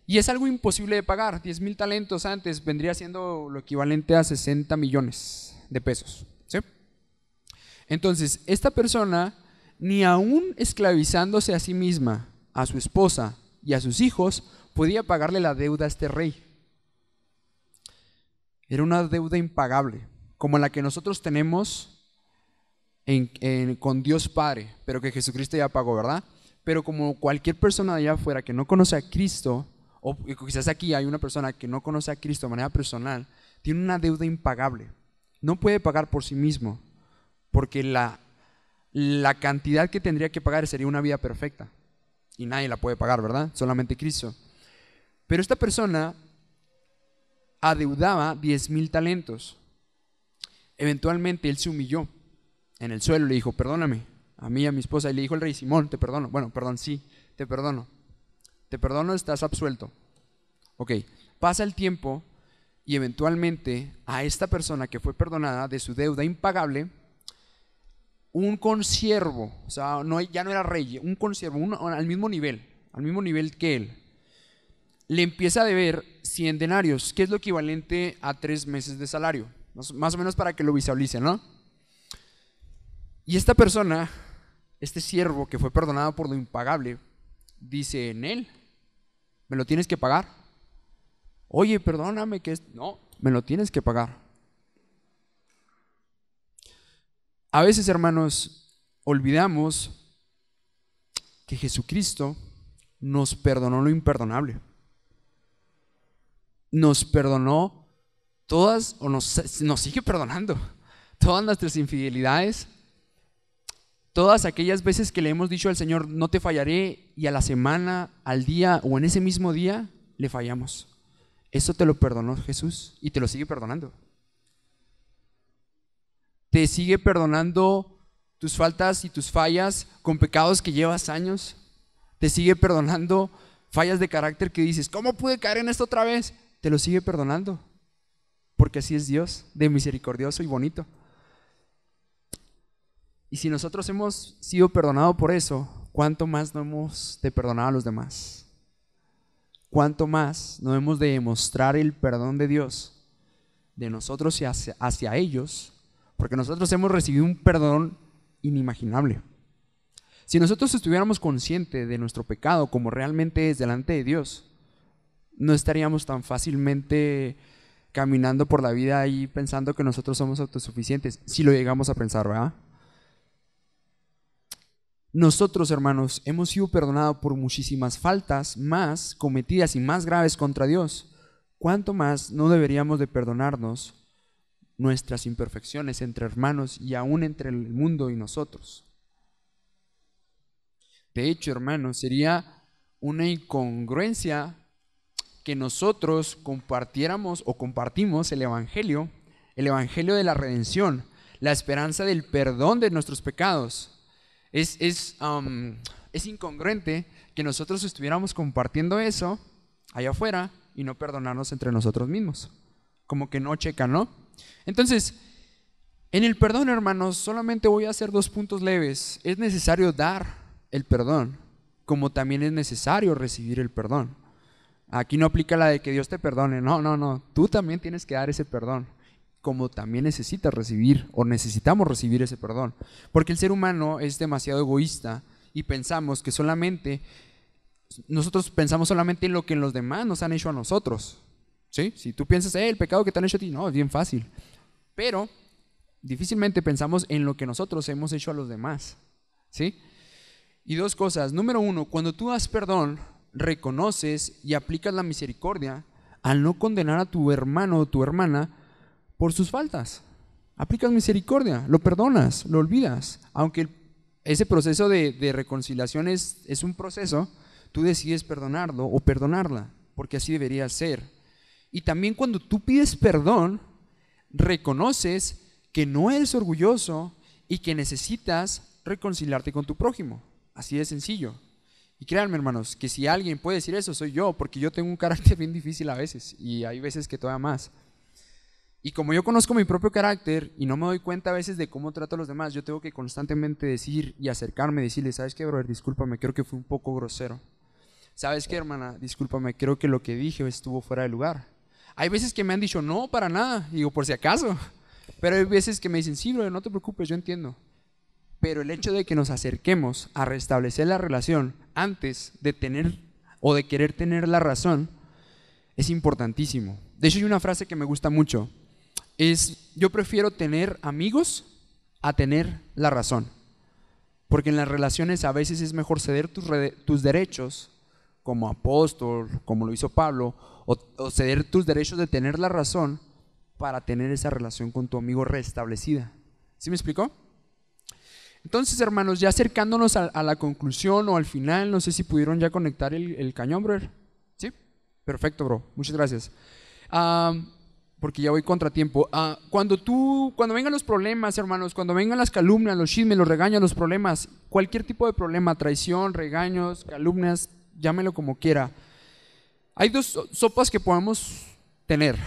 Y es algo imposible de pagar. 10,000 talentos antes vendría siendo lo equivalente a 60 millones de pesos. ¿Sí? Entonces, esta persona, ni aún esclavizándose a sí misma, a su esposa y a sus hijos, podía pagarle la deuda a este rey. Era una deuda impagable, como la que nosotros tenemos con Dios Padre, pero que Jesucristo ya pagó, ¿verdad? Pero como cualquier persona de allá afuera que no conoce a Cristo, o quizás aquí hay una persona que no conoce a Cristo de manera personal, tiene una deuda impagable. No puede pagar por sí mismo, porque la cantidad que tendría que pagar sería una vida perfecta. Y nadie la puede pagar, ¿verdad? Solamente Cristo. Pero esta persona adeudaba 10,000 talentos. Eventualmente él se humilló en el suelo, le dijo, perdóname, a mí y a mi esposa. Y le dijo el rey, Simón, te perdono. Bueno, perdón, sí, te perdono. Te perdono, estás absuelto. Ok, pasa el tiempo y eventualmente a esta persona que fue perdonada de su deuda impagable, un consiervo, o sea, ya no era rey, un consiervo, al mismo nivel que él, le empieza a deber 100 denarios, que es lo equivalente a 3 meses de salario, más o menos para que lo visualicen, ¿no? Y esta persona, este siervo que fue perdonado por lo impagable, dice en él, ¿me lo tienes que pagar? Oye, perdóname que no, me lo tienes que pagar. A veces, hermanos, olvidamos que Jesucristo nos perdonó lo imperdonable. Nos perdonó todas, o nos sigue perdonando, todas nuestras infidelidades, todas aquellas veces que le hemos dicho al Señor, no te fallaré, y a la semana, al día o en ese mismo día, le fallamos. Eso te lo perdonó Jesús y te lo sigue perdonando. Te sigue perdonando tus faltas y tus fallas con pecados que llevas años. Te sigue perdonando fallas de carácter que dices, ¿cómo pude caer en esto otra vez? Te lo sigue perdonando, porque así es Dios, de misericordioso y bonito. Y si nosotros hemos sido perdonados por eso, ¿cuánto más no hemos de perdonar a los demás? ¿Cuánto más no hemos de demostrar el perdón de Dios de nosotros y hacia ellos? Porque nosotros hemos recibido un perdón inimaginable. Si nosotros estuviéramos conscientes de nuestro pecado como realmente es delante de Dios, no estaríamos tan fácilmente caminando por la vida ahí pensando que nosotros somos autosuficientes, si lo llegamos a pensar, ¿verdad? Nosotros, hermanos, hemos sido perdonados por muchísimas faltas más cometidas y más graves contra Dios. ¿Cuánto más no deberíamos de perdonarnos nuestras imperfecciones entre hermanos y aún entre el mundo y nosotros? De hecho, hermanos, sería una incongruencia que nosotros compartiéramos o compartimos el evangelio de la redención, la esperanza del perdón de nuestros pecados. Es incongruente que nosotros estuviéramos compartiendo eso allá afuera y no perdonarnos entre nosotros mismos. Como que no checa, ¿no? Entonces, en el perdón, hermanos, solamente voy a hacer 2 puntos leves. Es necesario dar el perdón, como también es necesario recibir el perdón. Aquí no aplica la de que Dios te perdone. No. Tú también tienes que dar ese perdón, como también necesitas recibir o necesitamos recibir ese perdón. Porque el ser humano es demasiado egoísta y pensamos que nosotros pensamos solamente en lo que los demás nos han hecho a nosotros. ¿Sí? Si tú piensas, el pecado que te han hecho a ti, no, es bien fácil. Pero difícilmente pensamos en lo que nosotros hemos hecho a los demás. ¿Sí? Y 2 cosas. Número 1, cuando tú das perdón, reconoces y aplicas la misericordia al no condenar a tu hermano o tu hermana por sus faltas. Aplicas misericordia, lo perdonas, lo olvidas. Aunque ese proceso de reconciliación es un proceso, tú decides perdonarlo o perdonarla, porque así debería ser. Y también cuando tú pides perdón, reconoces que no eres orgulloso y que necesitas reconciliarte con tu prójimo. Así de sencillo. Y créanme, hermanos, que si alguien puede decir eso, soy yo, porque yo tengo un carácter bien difícil a veces, y hay veces que todavía más. Y como yo conozco mi propio carácter y no me doy cuenta a veces de cómo trato a los demás, yo tengo que constantemente decir y acercarme, decirle, ¿sabes qué, brother? Discúlpame, creo que fui un poco grosero. ¿Sabes qué, hermana? Discúlpame, creo que lo que dije estuvo fuera de lugar. Hay veces que me han dicho, no, para nada, digo, por si acaso. Pero hay veces que me dicen, sí, brother, no te preocupes, yo entiendo. Pero el hecho de que nos acerquemos a restablecer la relación antes de tener o de querer tener la razón es importantísimo. De hecho, hay una frase que me gusta mucho. Yo prefiero tener amigos a tener la razón. Porque en las relaciones a veces es mejor ceder tus derechos como apóstol, como lo hizo Pablo, o ceder tus derechos de tener la razón para tener esa relación con tu amigo restablecida. ¿Sí me explicó? Entonces, hermanos, ya acercándonos a la conclusión o al final, no sé si pudieron ya conectar el cañón, brother. ¿Sí? Perfecto, bro. Muchas gracias. Porque ya voy contratiempo. Cuando vengan los problemas, hermanos, cuando vengan las calumnias, los chismes, los regaños, los problemas, cualquier tipo de problema, traición, regaños, calumnias, llámelo como quiera. Hay 2 sopas que podemos tener.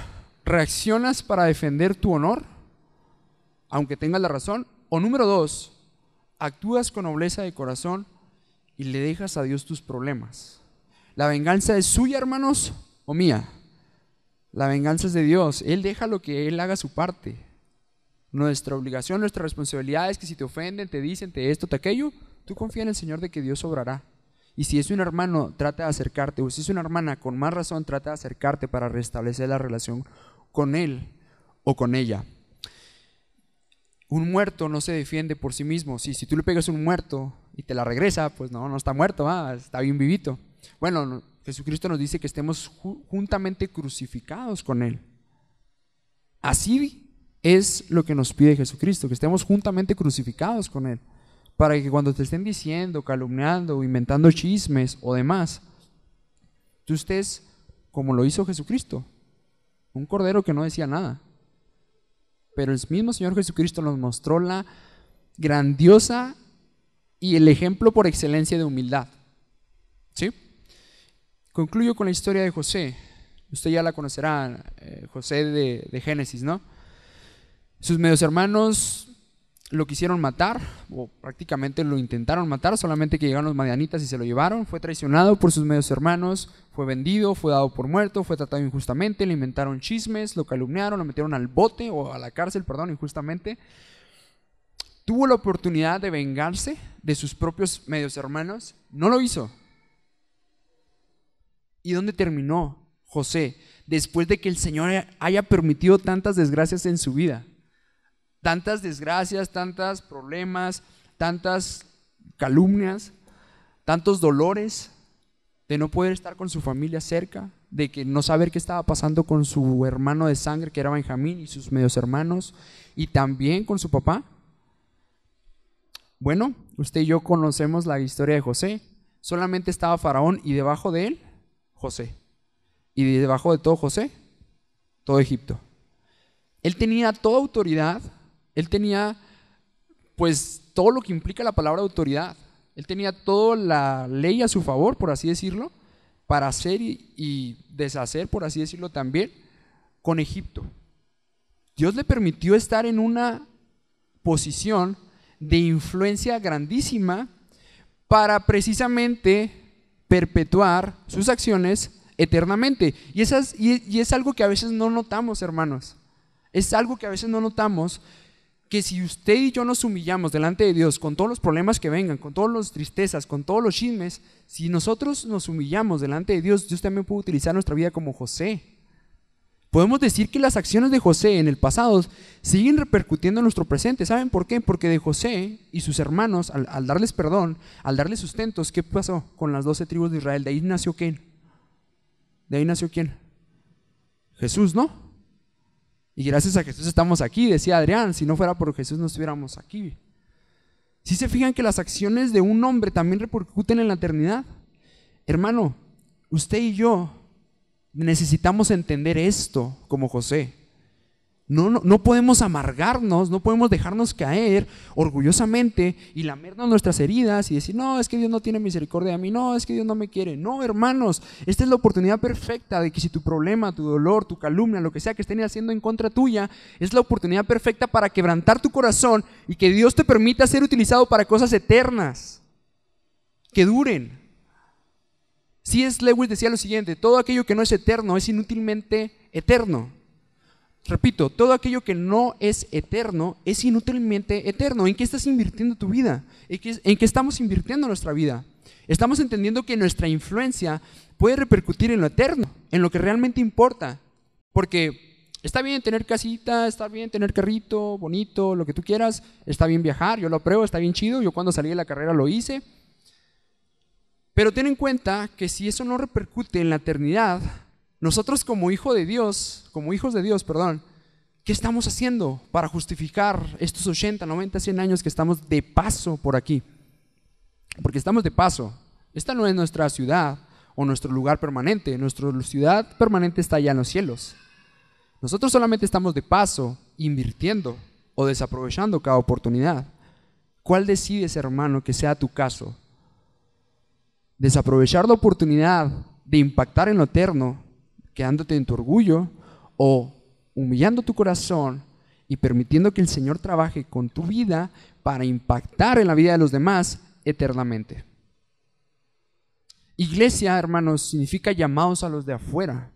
¿Reaccionas para defender tu honor, aunque tengas la razón? O número 2, actúas con nobleza de corazón y le dejas a Dios tus problemas. ¿La venganza es suya, hermanos, o mía? La venganza es de Dios. Él deja lo que Él haga su parte. Nuestra obligación, nuestra responsabilidad es que si te ofenden, te dicen, te esto, te aquello, tú confía en el Señor de que Dios obrará. Y si es un hermano, trata de acercarte, o si es una hermana, con más razón, trata de acercarte para restablecer la relación con él o con ella. Un muerto no se defiende por sí mismo. Si tú le pegas a un muerto y te la regresa, pues no está muerto, está bien vivito. Bueno, Jesucristo nos dice que estemos juntamente crucificados con Él. Así es lo que nos pide Jesucristo, que estemos juntamente crucificados con Él, para que cuando te estén diciendo, calumniando, inventando chismes o demás, tú estés como lo hizo Jesucristo, un cordero que no decía nada. Pero el mismo Señor Jesucristo nos mostró la grandiosa y el ejemplo por excelencia de humildad. ¿Sí? Concluyo con la historia de José. Usted ya la conocerá, José de Génesis, ¿no? Sus medios hermanos lo quisieron matar, o prácticamente lo intentaron matar, solamente que llegaron los madianitas y se lo llevaron. Fue traicionado por sus medios hermanos, fue vendido, fue dado por muerto, fue tratado injustamente, le inventaron chismes, lo calumniaron, lo metieron al bote o a la cárcel, perdón, injustamente. tuvo la oportunidad de vengarse de sus propios medios hermanos, no lo hizo. ¿Y dónde terminó José después de que el Señor haya permitido tantas desgracias en su vida? Tantas desgracias, tantos problemas, tantas calumnias, tantos dolores de no poder estar con su familia cerca, de que no saber qué estaba pasando con su hermano de sangre que era Benjamín y sus medios hermanos, y también con su papá. Bueno, usted y yo conocemos la historia de José. Solamente estaba Faraón y debajo de él, José. Y debajo de todo José, todo Egipto. Él tenía toda autoridad, él tenía pues todo lo que implica la palabra autoridad. Él tenía toda la ley a su favor, por así decirlo, para hacer y deshacer, por así decirlo también, con Egipto. Dios le permitió estar en una posición de influencia grandísima para precisamente perpetuar sus acciones eternamente. Y es algo que a veces no notamos, hermanos. Es algo que a veces no notamos, que si usted y yo nos humillamos delante de Dios con todos los problemas que vengan, con todas las tristezas, con todos los chismes, si nosotros nos humillamos delante de Dios, Dios también puede utilizar nuestra vida como José. Podemos decir que las acciones de José en el pasado siguen repercutiendo en nuestro presente. ¿Saben por qué? Porque de José y sus hermanos, al darles perdón, al darles sustentos, ¿qué pasó con las 12 tribus de Israel? ¿De ahí nació quién? ¿De ahí nació quién? Jesús, ¿no? Y gracias a Jesús estamos aquí, decía Adrián. Si no fuera por Jesús no estuviéramos aquí. ¿Sí se fijan que las acciones de un hombre también repercuten en la eternidad? Hermano, usted y yo necesitamos entender esto como José. No podemos amargarnos, no podemos dejarnos caer orgullosamente y lamernos nuestras heridas y decir, no, es que Dios no tiene misericordia de mí, no, es que Dios no me quiere. No, hermanos, esta es la oportunidad perfecta de que si tu problema, tu dolor, tu calumnia, lo que sea que estén haciendo en contra tuya, es la oportunidad perfecta para quebrantar tu corazón y que Dios te permita ser utilizado para cosas eternas, que duren. C.S. Lewis decía lo siguiente: todo aquello que no es eterno es inútilmente eterno. Repito, todo aquello que no es eterno es inútilmente eterno. ¿En qué estás invirtiendo tu vida? ¿En qué estamos invirtiendo nuestra vida? Estamos entendiendo que nuestra influencia puede repercutir en lo eterno, en lo que realmente importa. Porque está bien tener casita, está bien tener carrito, bonito, lo que tú quieras, está bien viajar, yo lo apruebo, está bien chido, yo cuando salí de la carrera lo hice. Pero ten en cuenta que si eso no repercute en la eternidad, nosotros como hijos de Dios, ¿qué estamos haciendo para justificar estos 80, 90, 100 años que estamos de paso por aquí? Porque estamos de paso. Esta no es nuestra ciudad o nuestro lugar permanente. Nuestra ciudad permanente está allá en los cielos. Nosotros solamente estamos de paso, invirtiendo o desaprovechando cada oportunidad. ¿Cuál decides, hermano, que sea tu caso? ¿Desaprovechar la oportunidad de impactar en lo eterno, quedándote en tu orgullo, o humillando tu corazón y permitiendo que el Señor trabaje con tu vida para impactar en la vida de los demás eternamente? Iglesia, hermanos, significa llamados a los de afuera.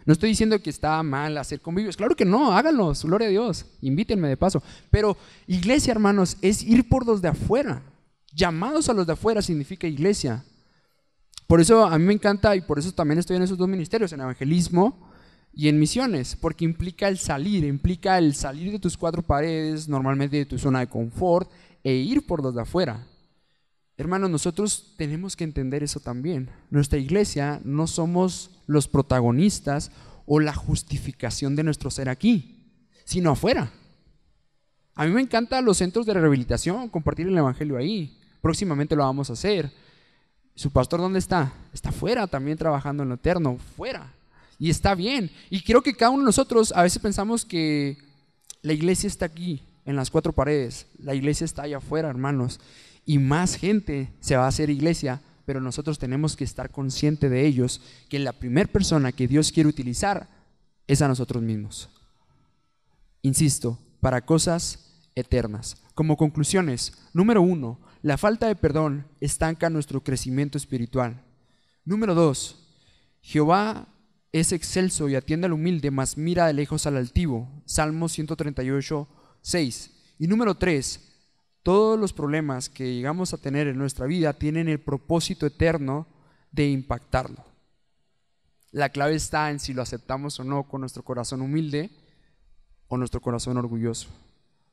No estoy diciendo que está mal hacer convivios, claro que no, háganlos, gloria a Dios, invítenme de paso. Pero iglesia, hermanos, es ir por los de afuera. Llamados a los de afuera significa iglesia. Por eso a mí me encanta, y por eso también estoy en esos dos ministerios, en evangelismo y en misiones, porque implica el salir de tus cuatro paredes, normalmente de tu zona de confort, e ir por los de afuera. Hermanos, nosotros tenemos que entender eso también. Nuestra iglesia no somos los protagonistas o la justificación de nuestro ser aquí, sino afuera. A mí me encantan los centros de rehabilitación, compartir el evangelio ahí. Próximamente lo vamos a hacer. ¿Su pastor dónde está? Está afuera también trabajando en lo eterno, fuera. Y está bien. Y creo que cada uno de nosotros a veces pensamos que la iglesia está aquí, en las cuatro paredes. La iglesia está allá afuera, hermanos. Y más gente se va a hacer iglesia, pero nosotros tenemos que estar conscientes de ellos, que la primera persona que Dios quiere utilizar es a nosotros mismos. Insisto, para cosas eternas. Como conclusiones, número 1, la falta de perdón estanca nuestro crecimiento espiritual. Número 2, Jehová es excelso y atiende al humilde, mas mira de lejos al altivo. Salmo 138, 6. Y número 3, todos los problemas que llegamos a tener en nuestra vida tienen el propósito eterno de impactarlo. La clave está en si lo aceptamos o no con nuestro corazón humilde o nuestro corazón orgulloso.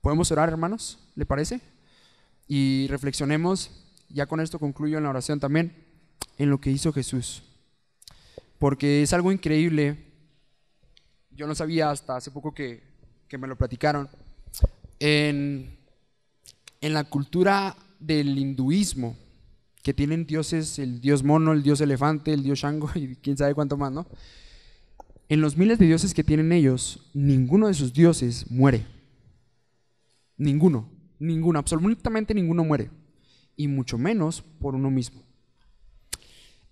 ¿Podemos orar, hermanos? ¿Le parece? Y reflexionemos, ya con esto concluyo en la oración también, en lo que hizo Jesús. Porque es algo increíble. Yo no sabía hasta hace poco que me lo platicaron. En la cultura del hinduismo, que tienen dioses, el dios mono, el dios elefante, el dios Shango y quién sabe cuánto más, ¿no? En los miles de dioses que tienen ellos, ninguno de sus dioses muere. Ninguno, absolutamente ninguno muere. Y mucho menos por uno mismo.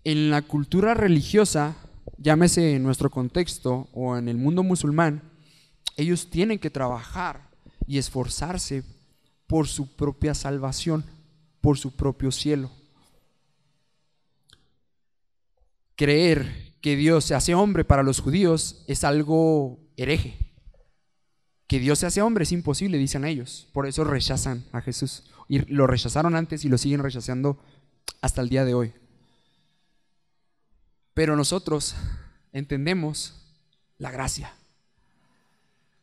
En la cultura religiosa, llámese en nuestro contexto o en el mundo musulmán, ellos tienen que trabajar y esforzarse por su propia salvación, por su propio cielo. Creer que Dios se hace hombre para los judíos es algo hereje. Que Dios se hace hombre es imposible, dicen ellos. Por eso rechazan a Jesús. Y lo rechazaron antes y lo siguen rechazando hasta el día de hoy. Pero nosotros entendemos la gracia.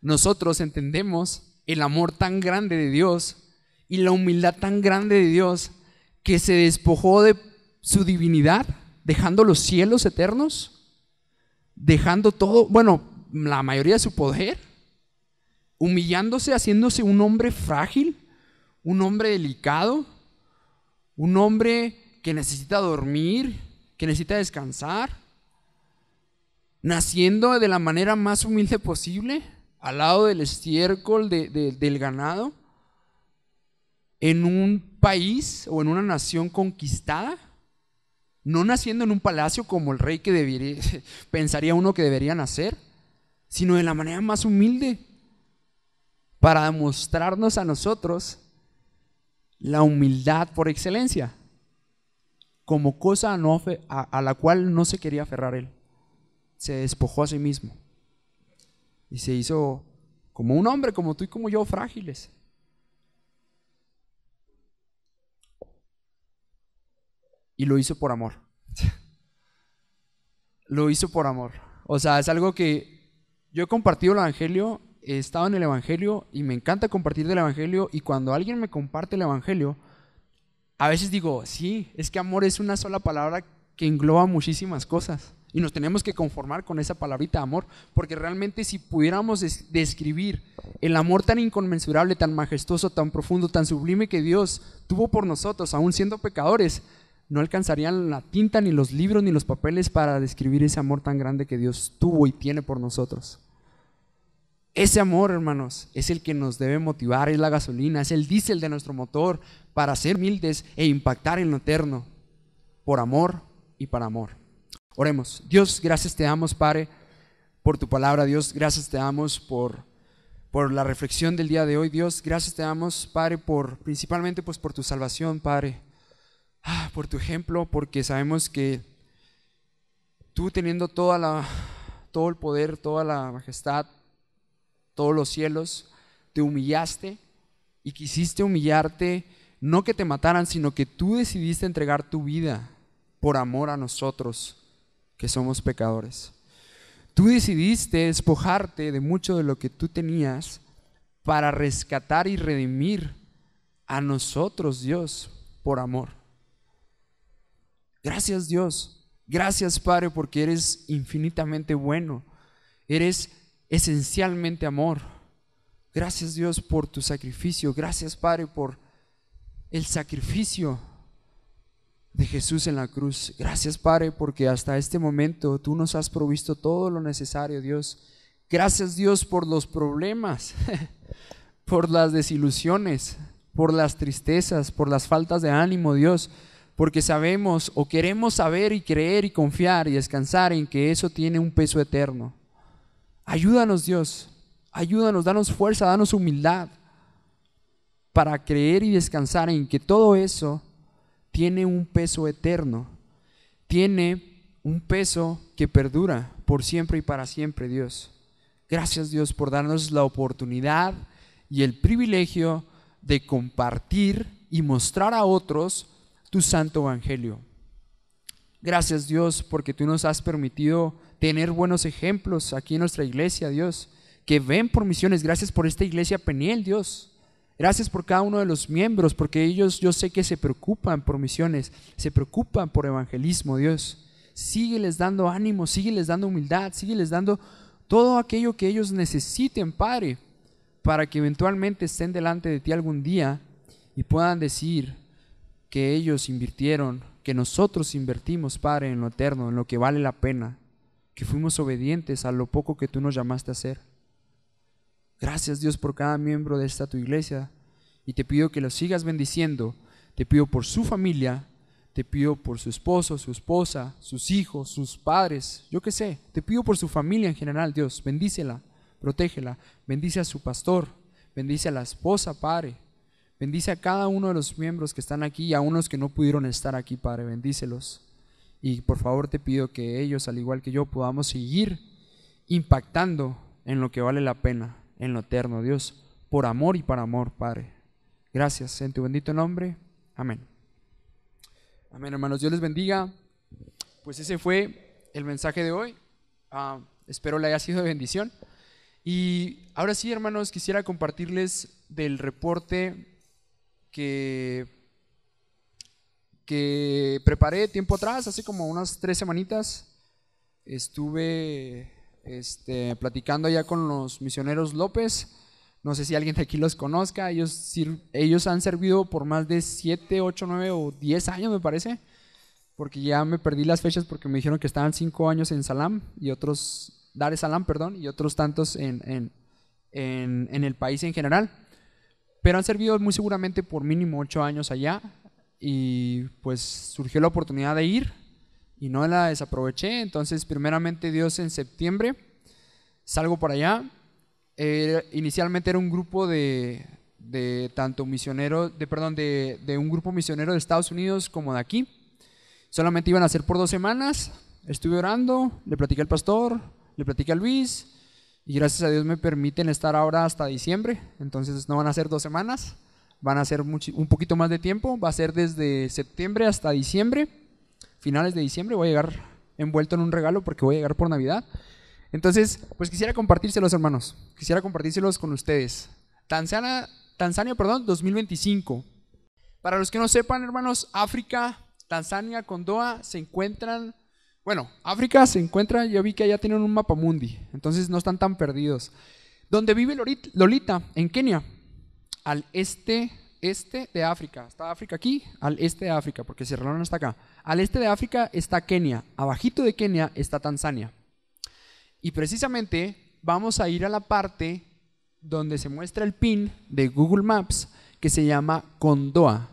Nosotros entendemos el amor tan grande de Dios y la humildad tan grande de Dios, que se despojó de su divinidad, dejando los cielos eternos, dejando todo, bueno, la mayoría de su poder, humillándose, haciéndose un hombre frágil, un hombre delicado, un hombre que necesita dormir, que necesita descansar, naciendo de la manera más humilde posible, al lado del estiércol del ganado, en un país o en una nación conquistada, no naciendo en un palacio como el rey que pensaría uno que debería nacer, sino de la manera más humilde, para demostrarnos a nosotros la humildad por excelencia, como cosa a la cual no se quería aferrar él. Se despojó a sí mismo y se hizo como un hombre, como tú y como yo, frágiles. Y lo hizo por amor. Lo hizo por amor. O sea, es algo que yo he compartido el evangelio, he estado en el evangelio y me encanta compartir del evangelio, y cuando alguien me comparte el evangelio, a veces digo, sí, es que amor es una sola palabra que engloba muchísimas cosas. Y nos tenemos que conformar con esa palabrita amor, porque realmente si pudiéramos describir el amor tan inconmensurable, tan majestuoso, tan profundo, tan sublime que Dios tuvo por nosotros, aún siendo pecadores, no alcanzarían la tinta, ni los libros, ni los papeles para describir ese amor tan grande que Dios tuvo y tiene por nosotros. Ese amor, hermanos, es el que nos debe motivar, es la gasolina, es el diésel de nuestro motor para ser humildes e impactar en lo eterno, por amor y para amor. Oremos. Dios, gracias te damos, Padre, por tu palabra. Dios, gracias te damos por la reflexión del día de hoy. Dios, gracias te damos, Padre, principalmente pues por tu salvación, Padre, por tu ejemplo, porque sabemos que tú, teniendo todo el poder, toda la majestad, todos los cielos, te humillaste y quisiste humillarte, no que te mataran, sino que tú decidiste entregar tu vida por amor a nosotros, que somos pecadores. Tú decidiste despojarte de mucho de lo que tú tenías para rescatar y redimir a nosotros, Dios, por amor. Gracias, Dios. Gracias, Padre, porque eres infinitamente bueno. Eres esencialmente amor. Gracias, Dios, por tu sacrificio. Gracias, Padre, por el sacrificio de Jesús en la cruz. Gracias, Padre, porque hasta este momento tú nos has provisto todo lo necesario, Dios. Gracias, Dios, por los problemas, por las desilusiones, por las tristezas, por las faltas de ánimo, Dios, porque sabemos o queremos saber y creer y confiar y descansar en que eso tiene un peso eterno. Ayúdanos, Dios, ayúdanos, danos fuerza, danos humildad para creer y descansar en que todo eso tiene un peso eterno, tiene un peso que perdura por siempre y para siempre, Dios. Gracias, Dios, por darnos la oportunidad y el privilegio de compartir y mostrar a otros tu santo evangelio. Gracias, Dios, porque tú nos has permitido tener buenos ejemplos aquí en nuestra iglesia, Dios, que ven por misiones. Gracias por esta iglesia Peniel, Dios. Gracias por cada uno de los miembros, porque ellos, yo sé que se preocupan por misiones, se preocupan por evangelismo, Dios. Sígueles dando ánimo, sígueles dando humildad, sígueles dando todo aquello que ellos necesiten, Padre, para que eventualmente estén delante de ti algún día y puedan decir que ellos invirtieron, que nosotros invertimos, Padre, en lo eterno, en lo que vale la pena, que fuimos obedientes a lo poco que tú nos llamaste a hacer. Gracias, Dios, por cada miembro de esta tu iglesia, y te pido que los sigas bendiciendo. Te pido por su familia, te pido por su esposo, su esposa, sus hijos, sus padres, yo qué sé. Te pido por su familia en general, Dios. Bendícela, protégela, bendice a su pastor, bendice a la esposa, Padre. Bendice a cada uno de los miembros que están aquí y a unos que no pudieron estar aquí, Padre. Bendícelos. Y por favor te pido que ellos, al igual que yo, podamos seguir impactando en lo que vale la pena, en lo eterno, Dios, por amor y para amor, Padre. Gracias, en tu bendito nombre. Amén. Amén, hermanos. Dios les bendiga. Pues ese fue el mensaje de hoy. Espero le haya sido de bendición. Y ahora sí, hermanos, quisiera compartirles del reporte que preparé tiempo atrás, hace como unas 3 semanitas. Estuve platicando ya con los misioneros López. No sé si alguien de aquí los conozca. Ellos han servido por más de 7, 8, 9 o 10 años, me parece, porque ya me perdí las fechas porque me dijeron que estaban 5 años en Salam y otros, Dar es Salam, perdón, y otros tantos en el país en general. Pero han servido muy seguramente por mínimo 8 años allá, y pues surgió la oportunidad de ir y no la desaproveché. Entonces, primeramente Dios, en septiembre salgo por allá. Inicialmente era un grupo de tanto misioneros, de un grupo misionero de Estados Unidos como de aquí. Solamente iban a ser por 2 semanas. Estuve orando, le platiqué al pastor, le platiqué a Luis, y gracias a Dios me permiten estar ahora hasta diciembre. Entonces no van a ser 2 semanas, van a ser un poquito más de tiempo. Va a ser desde septiembre hasta diciembre, finales de diciembre. Voy a llegar envuelto en un regalo porque voy a llegar por Navidad. Entonces, pues quisiera compartírselos, hermanos. Quisiera compartírselos con ustedes. Tanzania, 2025. Para los que no sepan, hermanos, África, Tanzania, Kondoa se encuentran... Bueno, África se encuentra, yo vi que allá tienen un mapamundi, entonces no están tan perdidos. Donde vive Lolita, en Kenia, al este de África. Está África aquí, al este de África, porque Sierra Leona está acá. Al este de África está Kenia, abajito de Kenia está Tanzania. Y precisamente vamos a ir a la parte donde se muestra el pin de Google Maps, que se llama Kondoa,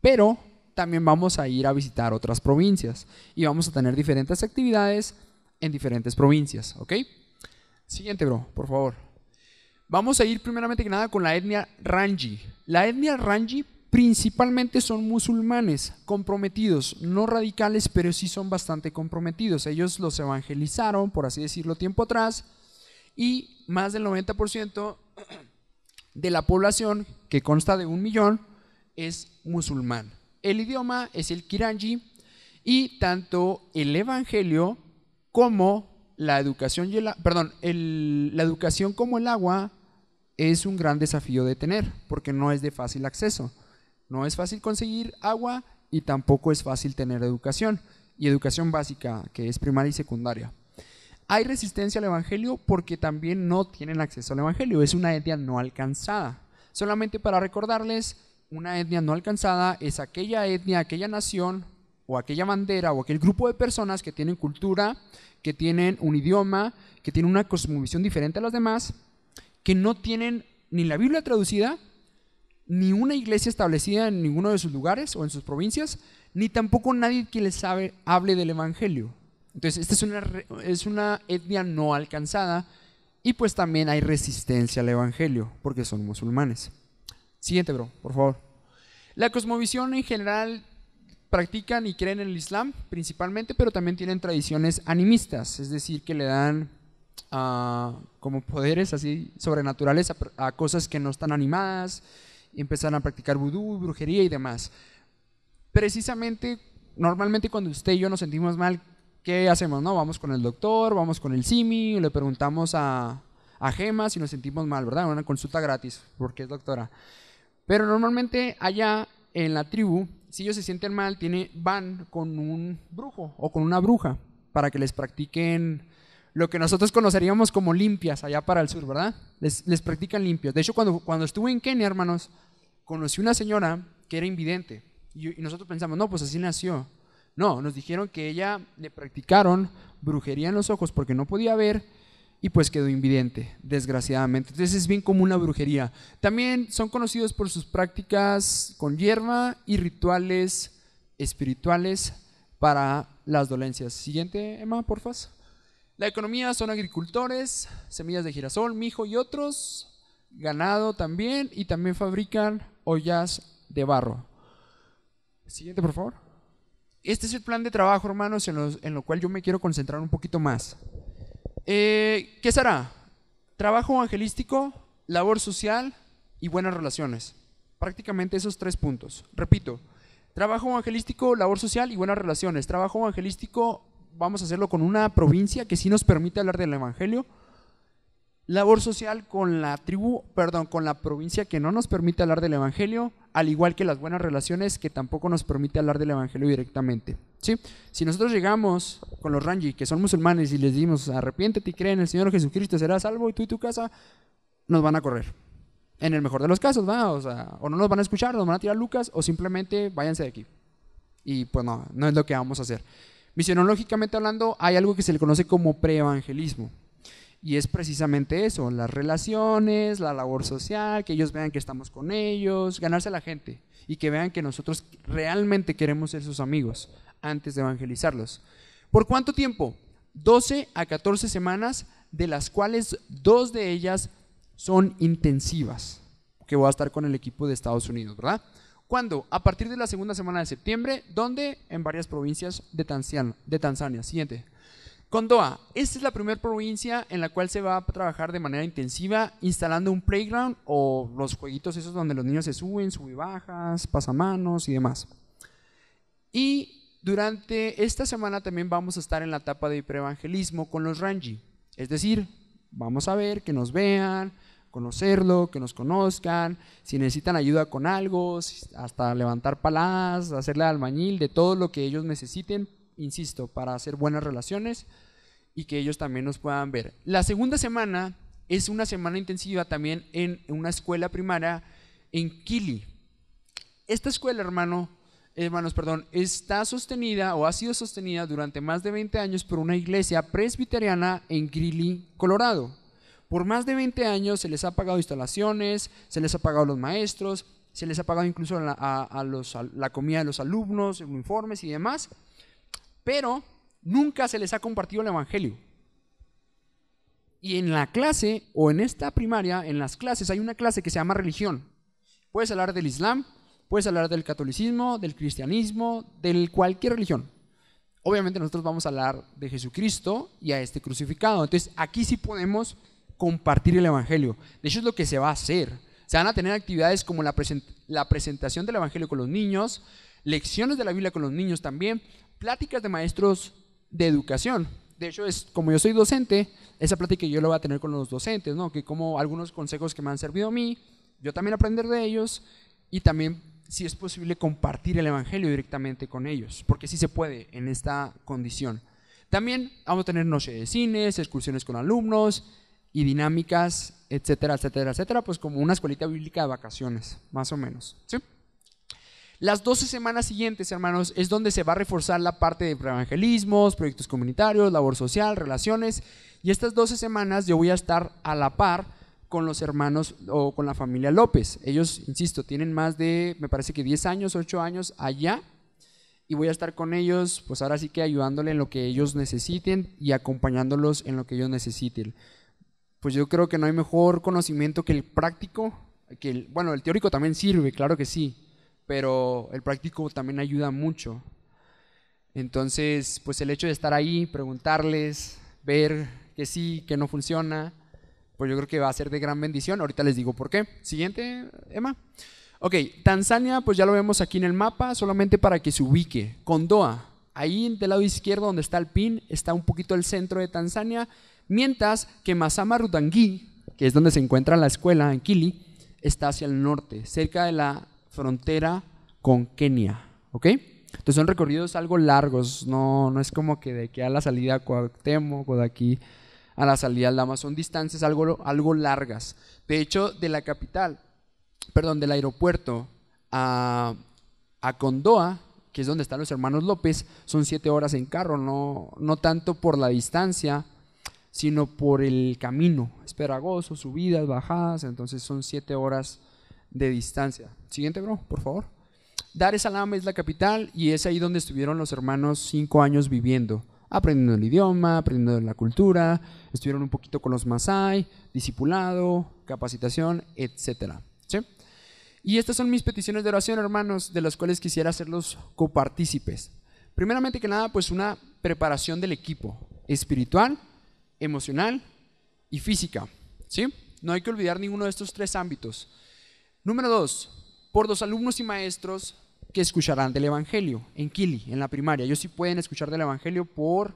pero también vamos a ir a visitar otras provincias y vamos a tener diferentes actividades en diferentes provincias, ¿ok? Siguiente, bro, por favor. Vamos a ir primeramente que nada con la etnia Rangi. La etnia Rangi principalmente son musulmanes comprometidos, no radicales, pero sí son bastante comprometidos. Ellos los evangelizaron, por así decirlo, tiempo atrás, y más del 90% de la población, que consta de 1 millón, es musulmán. El idioma es el Kirangi, y tanto el evangelio como la educación la educación como el agua es un gran desafío de tener, porque no es de fácil acceso. No es fácil conseguir agua y tampoco es fácil tener educación, y educación básica, que es primaria y secundaria. Hay resistencia al evangelio porque también no tienen acceso al evangelio. Es una etnia no alcanzada. Solamente para recordarles, una etnia no alcanzada es aquella etnia, aquella nación o aquella bandera o aquel grupo de personas que tienen cultura, que tienen un idioma, que tienen una cosmovisión diferente a las demás, que no tienen ni la Biblia traducida, ni una iglesia establecida en ninguno de sus lugares o en sus provincias, ni tampoco nadie que les hable del evangelio. Entonces, esta es una etnia no alcanzada, y pues también hay resistencia al evangelio porque son musulmanes. Siguiente, bro, por favor. La cosmovisión en general practican y creen en el Islam principalmente, pero también tienen tradiciones animistas, es decir, que le dan como poderes así sobrenaturales a cosas que no están animadas, y empezaron a practicar vudú, brujería y demás. Precisamente, normalmente cuando usted y yo nos sentimos mal, ¿qué hacemos? No, vamos con el doctor, vamos con el simi, le preguntamos a Gema si nos sentimos mal, ¿verdad? Una consulta gratis, porque es doctora. Pero normalmente allá en la tribu, si ellos se sienten mal, van con un brujo o con una bruja para que les practiquen lo que nosotros conoceríamos como limpias allá para el sur, ¿verdad? Les practican limpias. De hecho, cuando estuve en Kenia, hermanos, conocí una señora que era invidente y nosotros pensamos, no, pues así nació. No, nos dijeron que ella le practicaron brujería en los ojos porque no podía ver y pues quedó invidente, desgraciadamente. Entonces es bien común la brujería. También son conocidos por sus prácticas con hierba y rituales espirituales para las dolencias. Siguiente, Emma, porfa. La economía son agricultores, semillas de girasol, mijo y otros, ganado también, y también fabrican ollas de barro. Siguiente, por favor. Este es el plan de trabajo, hermanos, en lo cual yo me quiero concentrar un poquito más. ¿Qué será? Trabajo evangelístico, labor social y buenas relaciones. Prácticamente esos 3 puntos. Repito, trabajo evangelístico, labor social y buenas relaciones. Trabajo evangelístico, vamos a hacerlo con una provincia que sí nos permite hablar del evangelio. Labor social con la con la provincia que no nos permite hablar del evangelio, al igual que las buenas relaciones que tampoco nos permite hablar del evangelio directamente. ¿Sí? Si nosotros llegamos con los Ranji, que son musulmanes, y les decimos, arrepiéntete y cree en el Señor Jesucristo, serás salvo, y tú y tu casa, nos van a correr. En el mejor de los casos, ¿va? O no nos van a escuchar, nos van a tirar Lucas, o simplemente váyanse de aquí. Y pues no es lo que vamos a hacer. Misionológicamente hablando, hay algo que se le conoce como preevangelismo. Y es precisamente eso, las relaciones, la labor social, que ellos vean que estamos con ellos, ganarse a la gente y que vean que nosotros realmente queremos ser sus amigos antes de evangelizarlos. ¿Por cuánto tiempo? 12 a 14 semanas, de las cuales 2 de ellas son intensivas, que voy a estar con el equipo de Estados Unidos, ¿verdad? ¿Cuándo? A partir de la segunda semana de septiembre, donde en varias provincias de Tanzania. Siguiente. Kondoa, esta es la primera provincia en la cual se va a trabajar de manera intensiva instalando un playground o los jueguitos esos donde los niños se suben, sub y bajas, pasamanos y demás. Y durante esta semana también vamos a estar en la etapa de preevangelismo con los Ranji. Es decir, vamos a ver, que nos vean, conocerlo, que nos conozcan, si necesitan ayuda con algo, hasta levantar palas, hacerle albañil, de todo lo que ellos necesiten, insisto, para hacer buenas relaciones y que ellos también nos puedan ver. La segunda semana es una semana intensiva también en una escuela primaria en Kili. Esta escuela, hermanos, está sostenida o ha sido sostenida durante más de 20 años por una iglesia presbiteriana en Greeley, Colorado. Por más de 20 años se les ha pagado instalaciones, se les ha pagado a los maestros, se les ha pagado incluso la comida de los alumnos, uniformes y demás, pero nunca se les ha compartido el evangelio. Y en la clase, o en esta primaria, en las clases, hay una clase que se llama religión. Puedes hablar del Islam, puedes hablar del catolicismo, del cristianismo, de cualquier religión. Obviamente nosotros vamos a hablar de Jesucristo y a este crucificado. Entonces aquí sí podemos compartir el evangelio. De hecho es lo que se va a hacer. Se van a tener actividades como la presentación del evangelio con los niños, lecciones de la Biblia con los niños también, pláticas de maestros de educación. De hecho, como yo soy docente, esa plática yo la voy a tener con los docentes, ¿no? Que como algunos consejos que me han servido a mí, yo también aprender de ellos y también, si es posible, compartir el evangelio directamente con ellos, porque sí se puede en esta condición. También vamos a tener noche de cines, excursiones con alumnos y dinámicas, etcétera, etcétera, etcétera, pues como una escuelita bíblica de vacaciones, más o menos, ¿sí? Las 12 semanas siguientes, hermanos, es donde se va a reforzar la parte de evangelismos, proyectos comunitarios, labor social, relaciones. Y estas 12 semanas yo voy a estar a la par con los hermanos o con la familia López. Ellos, insisto, tienen más de, me parece que 10 años, 8 años allá. Y voy a estar con ellos, pues ahora sí que ayudándole en lo que ellos necesiten y acompañándolos en lo que ellos necesiten. Pues yo creo que no hay mejor conocimiento que el práctico, bueno, el teórico también sirve, claro que sí, pero el práctico también ayuda mucho. Entonces, pues el hecho de estar ahí, preguntarles, ver que sí, que no funciona, pues yo creo que va a ser de gran bendición. Ahorita les digo por qué. Siguiente, Emma. Ok, Tanzania, pues ya lo vemos aquí en el mapa, solamente para que se ubique. Kondoa, ahí del lado izquierdo donde está el pin, está un poquito el centro de Tanzania, mientras que Masama Rudangi, que es donde se encuentra la escuela en Kili, está hacia el norte, cerca de la frontera con Kenia, ¿ok? Entonces son recorridos algo largos, no es como que de aquí a la salida a Cuauhtémoc o de aquí a la salida al Dama, son distancias algo largas. De hecho, de la capital, perdón, del aeropuerto a Kondoa, que es donde están los hermanos López, son 7 horas en carro, no tanto por la distancia, sino por el camino, es pegajoso, subidas, bajadas, entonces son 7 horas de distancia. Siguiente, bro, por favor. Dar es Salaam es la capital y es ahí donde estuvieron los hermanos 5 años viviendo, aprendiendo el idioma, aprendiendo la cultura, estuvieron un poquito con los Masai, discipulado, capacitación, etcétera. ¿Sí? Y estas son mis peticiones de oración, hermanos, de las cuales quisiera hacerlos copartícipes. Primeramente que nada, pues una preparación del equipo, espiritual, emocional y física. ¿Sí? No hay que olvidar ninguno de estos 3 ámbitos. Número 2, por los alumnos y maestros que escucharán del Evangelio en Kili, en la primaria. Ellos sí pueden escuchar del Evangelio por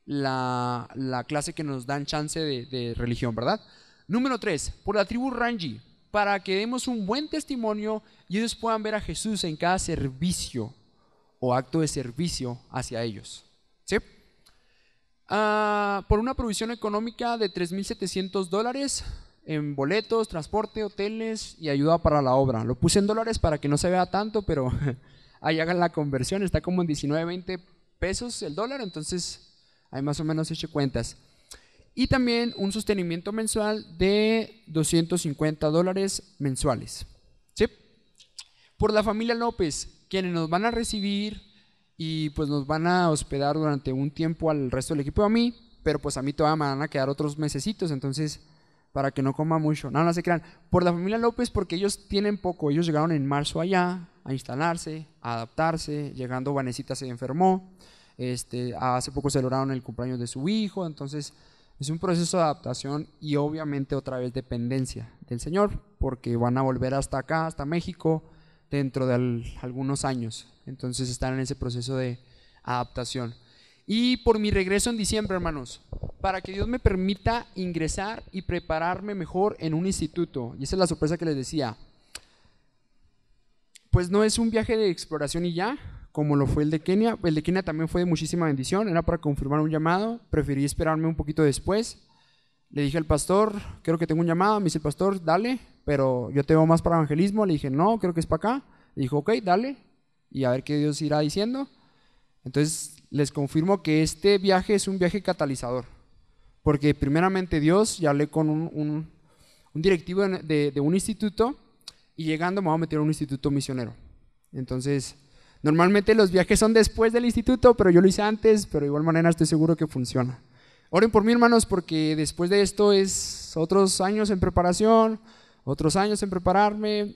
la clase que nos dan chance de religión, ¿verdad? Número 3, por la tribu Rangi, para que demos un buen testimonio y ellos puedan ver a Jesús en cada servicio o acto de servicio hacia ellos. ¿Sí? Por una provisión económica de $3,700 en boletos, transporte, hoteles y ayuda para la obra. Lo puse en dólares para que no se vea tanto, pero ahí hagan la conversión, está como en 19, 20 pesos el dólar, entonces ahí más o menos eche cuentas. Y también un sostenimiento mensual de $250 mensuales. ¿Sí? Por la familia López, quienes nos van a recibir y pues nos van a hospedar durante un tiempo al resto del equipo, a mí, pero pues a mí todavía me van a quedar otros mesecitos, entonces para que no coma mucho, no se crean. Por la familia López, porque ellos tienen poco, ellos llegaron en marzo allá a instalarse, a adaptarse, llegando Vanesita se enfermó, hace poco celebraron el cumpleaños de su hijo, entonces es un proceso de adaptación y obviamente otra vez dependencia del Señor, porque van a volver hasta acá, hasta México, dentro de algunos años, entonces están en ese proceso de adaptación. Y por mi regreso en diciembre, hermanos, para que Dios me permita ingresar y prepararme mejor en un instituto. Y esa es la sorpresa que les decía. Pues no es un viaje de exploración y ya, como lo fue el de Kenia. El de Kenia también fue de muchísima bendición, era para confirmar un llamado. Preferí esperarme un poquito después. Le dije al pastor, creo que tengo un llamado. Me dice el pastor, dale, pero yo te veo más para evangelismo. Le dije, no, creo que es para acá. Le dijo, ok, dale, y a ver qué Dios irá diciendo. Entonces les confirmo que este viaje es un viaje catalizador, porque primeramente Dios, ya hablé con un directivo de un instituto y llegando me voy a meter a un instituto misionero. Entonces normalmente los viajes son después del instituto, pero yo lo hice antes, pero de igual manera estoy seguro que funciona. Oren por mí, hermanos, porque después de esto es otros años en preparación, otros años en prepararme,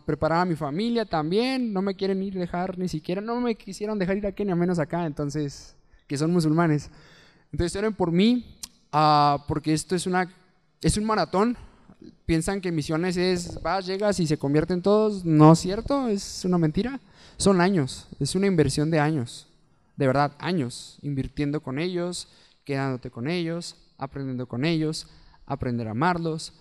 preparar a mi familia también. No me quieren dejar ni siquiera, no me quisieron dejar ir a Kenia, menos acá, entonces, que son musulmanes. Entonces oren por mí, porque esto es un maratón. Piensan que misiones es, vas, llegas y se convierten todos. No es cierto, es una mentira. Son años, es una inversión de años, de verdad, años, invirtiendo con ellos, quedándote con ellos, aprendiendo con ellos, aprender a amarlos,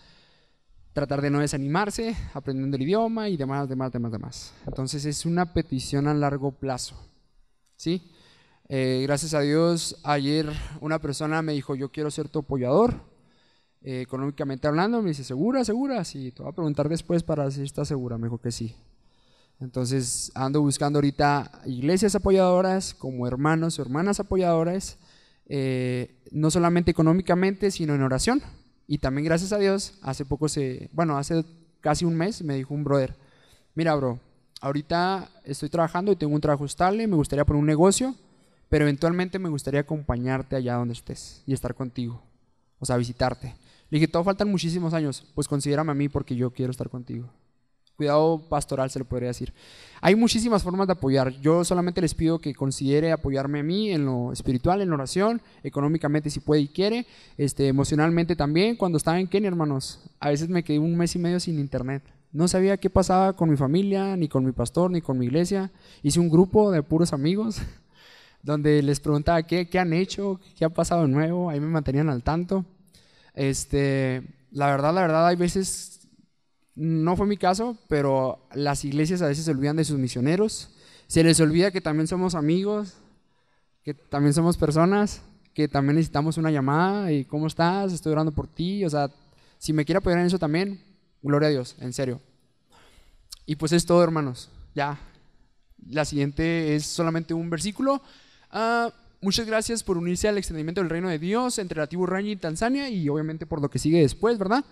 tratar de no desanimarse, aprendiendo el idioma y demás. Entonces es una petición a largo plazo, ¿sí? Gracias a Dios, ayer una persona me dijo, yo quiero ser tu apoyador, económicamente hablando. Me dice, ¿segura? Sí, te voy a preguntar después para ver si estás segura. Me dijo que sí. Entonces ando buscando ahorita iglesias apoyadoras, como hermanos o hermanas apoyadoras, no solamente económicamente, sino en oración. Y también gracias a Dios, hace casi un mes me dijo un brother, mira bro, ahorita estoy trabajando y tengo un trabajo estable, me gustaría poner un negocio, pero eventualmente me gustaría acompañarte allá donde estés y estar contigo, o sea, visitarte. Le dije, todo faltan muchísimos años, pues considérame a mí porque yo quiero estar contigo. Cuidado pastoral, se lo podría decir. Hay muchísimas formas de apoyar. Yo solamente les pido que considere apoyarme a mí en lo espiritual, en la oración, económicamente si puede y quiere, emocionalmente también. Cuando estaba en Kenia, hermanos, a veces me quedé un mes y medio sin internet. No sabía qué pasaba con mi familia, ni con mi pastor, ni con mi iglesia. Hice un grupo de puros amigos donde les preguntaba qué han hecho, qué ha pasado de nuevo. Ahí me mantenían al tanto. La verdad, hay veces, no fue mi caso, pero las iglesias a veces se olvidan de sus misioneros. Se les olvida que también somos amigos, que también somos personas, que también necesitamos una llamada y ¿cómo estás? Estoy orando por ti. O sea, si me quiere apoyar en eso también, gloria a Dios, en serio. Y pues es todo, hermanos. Ya, la siguiente es solamente un versículo. Muchas gracias por unirse al extendimiento del reino de Dios entre la tribu Rangi y Tanzania, y obviamente por lo que sigue después, ¿verdad?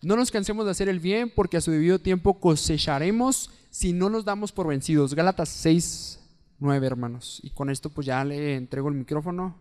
No nos cansemos de hacer el bien, porque a su debido tiempo cosecharemos si no nos damos por vencidos. Gálatas 6:9, hermanos. Y con esto pues ya le entrego el micrófono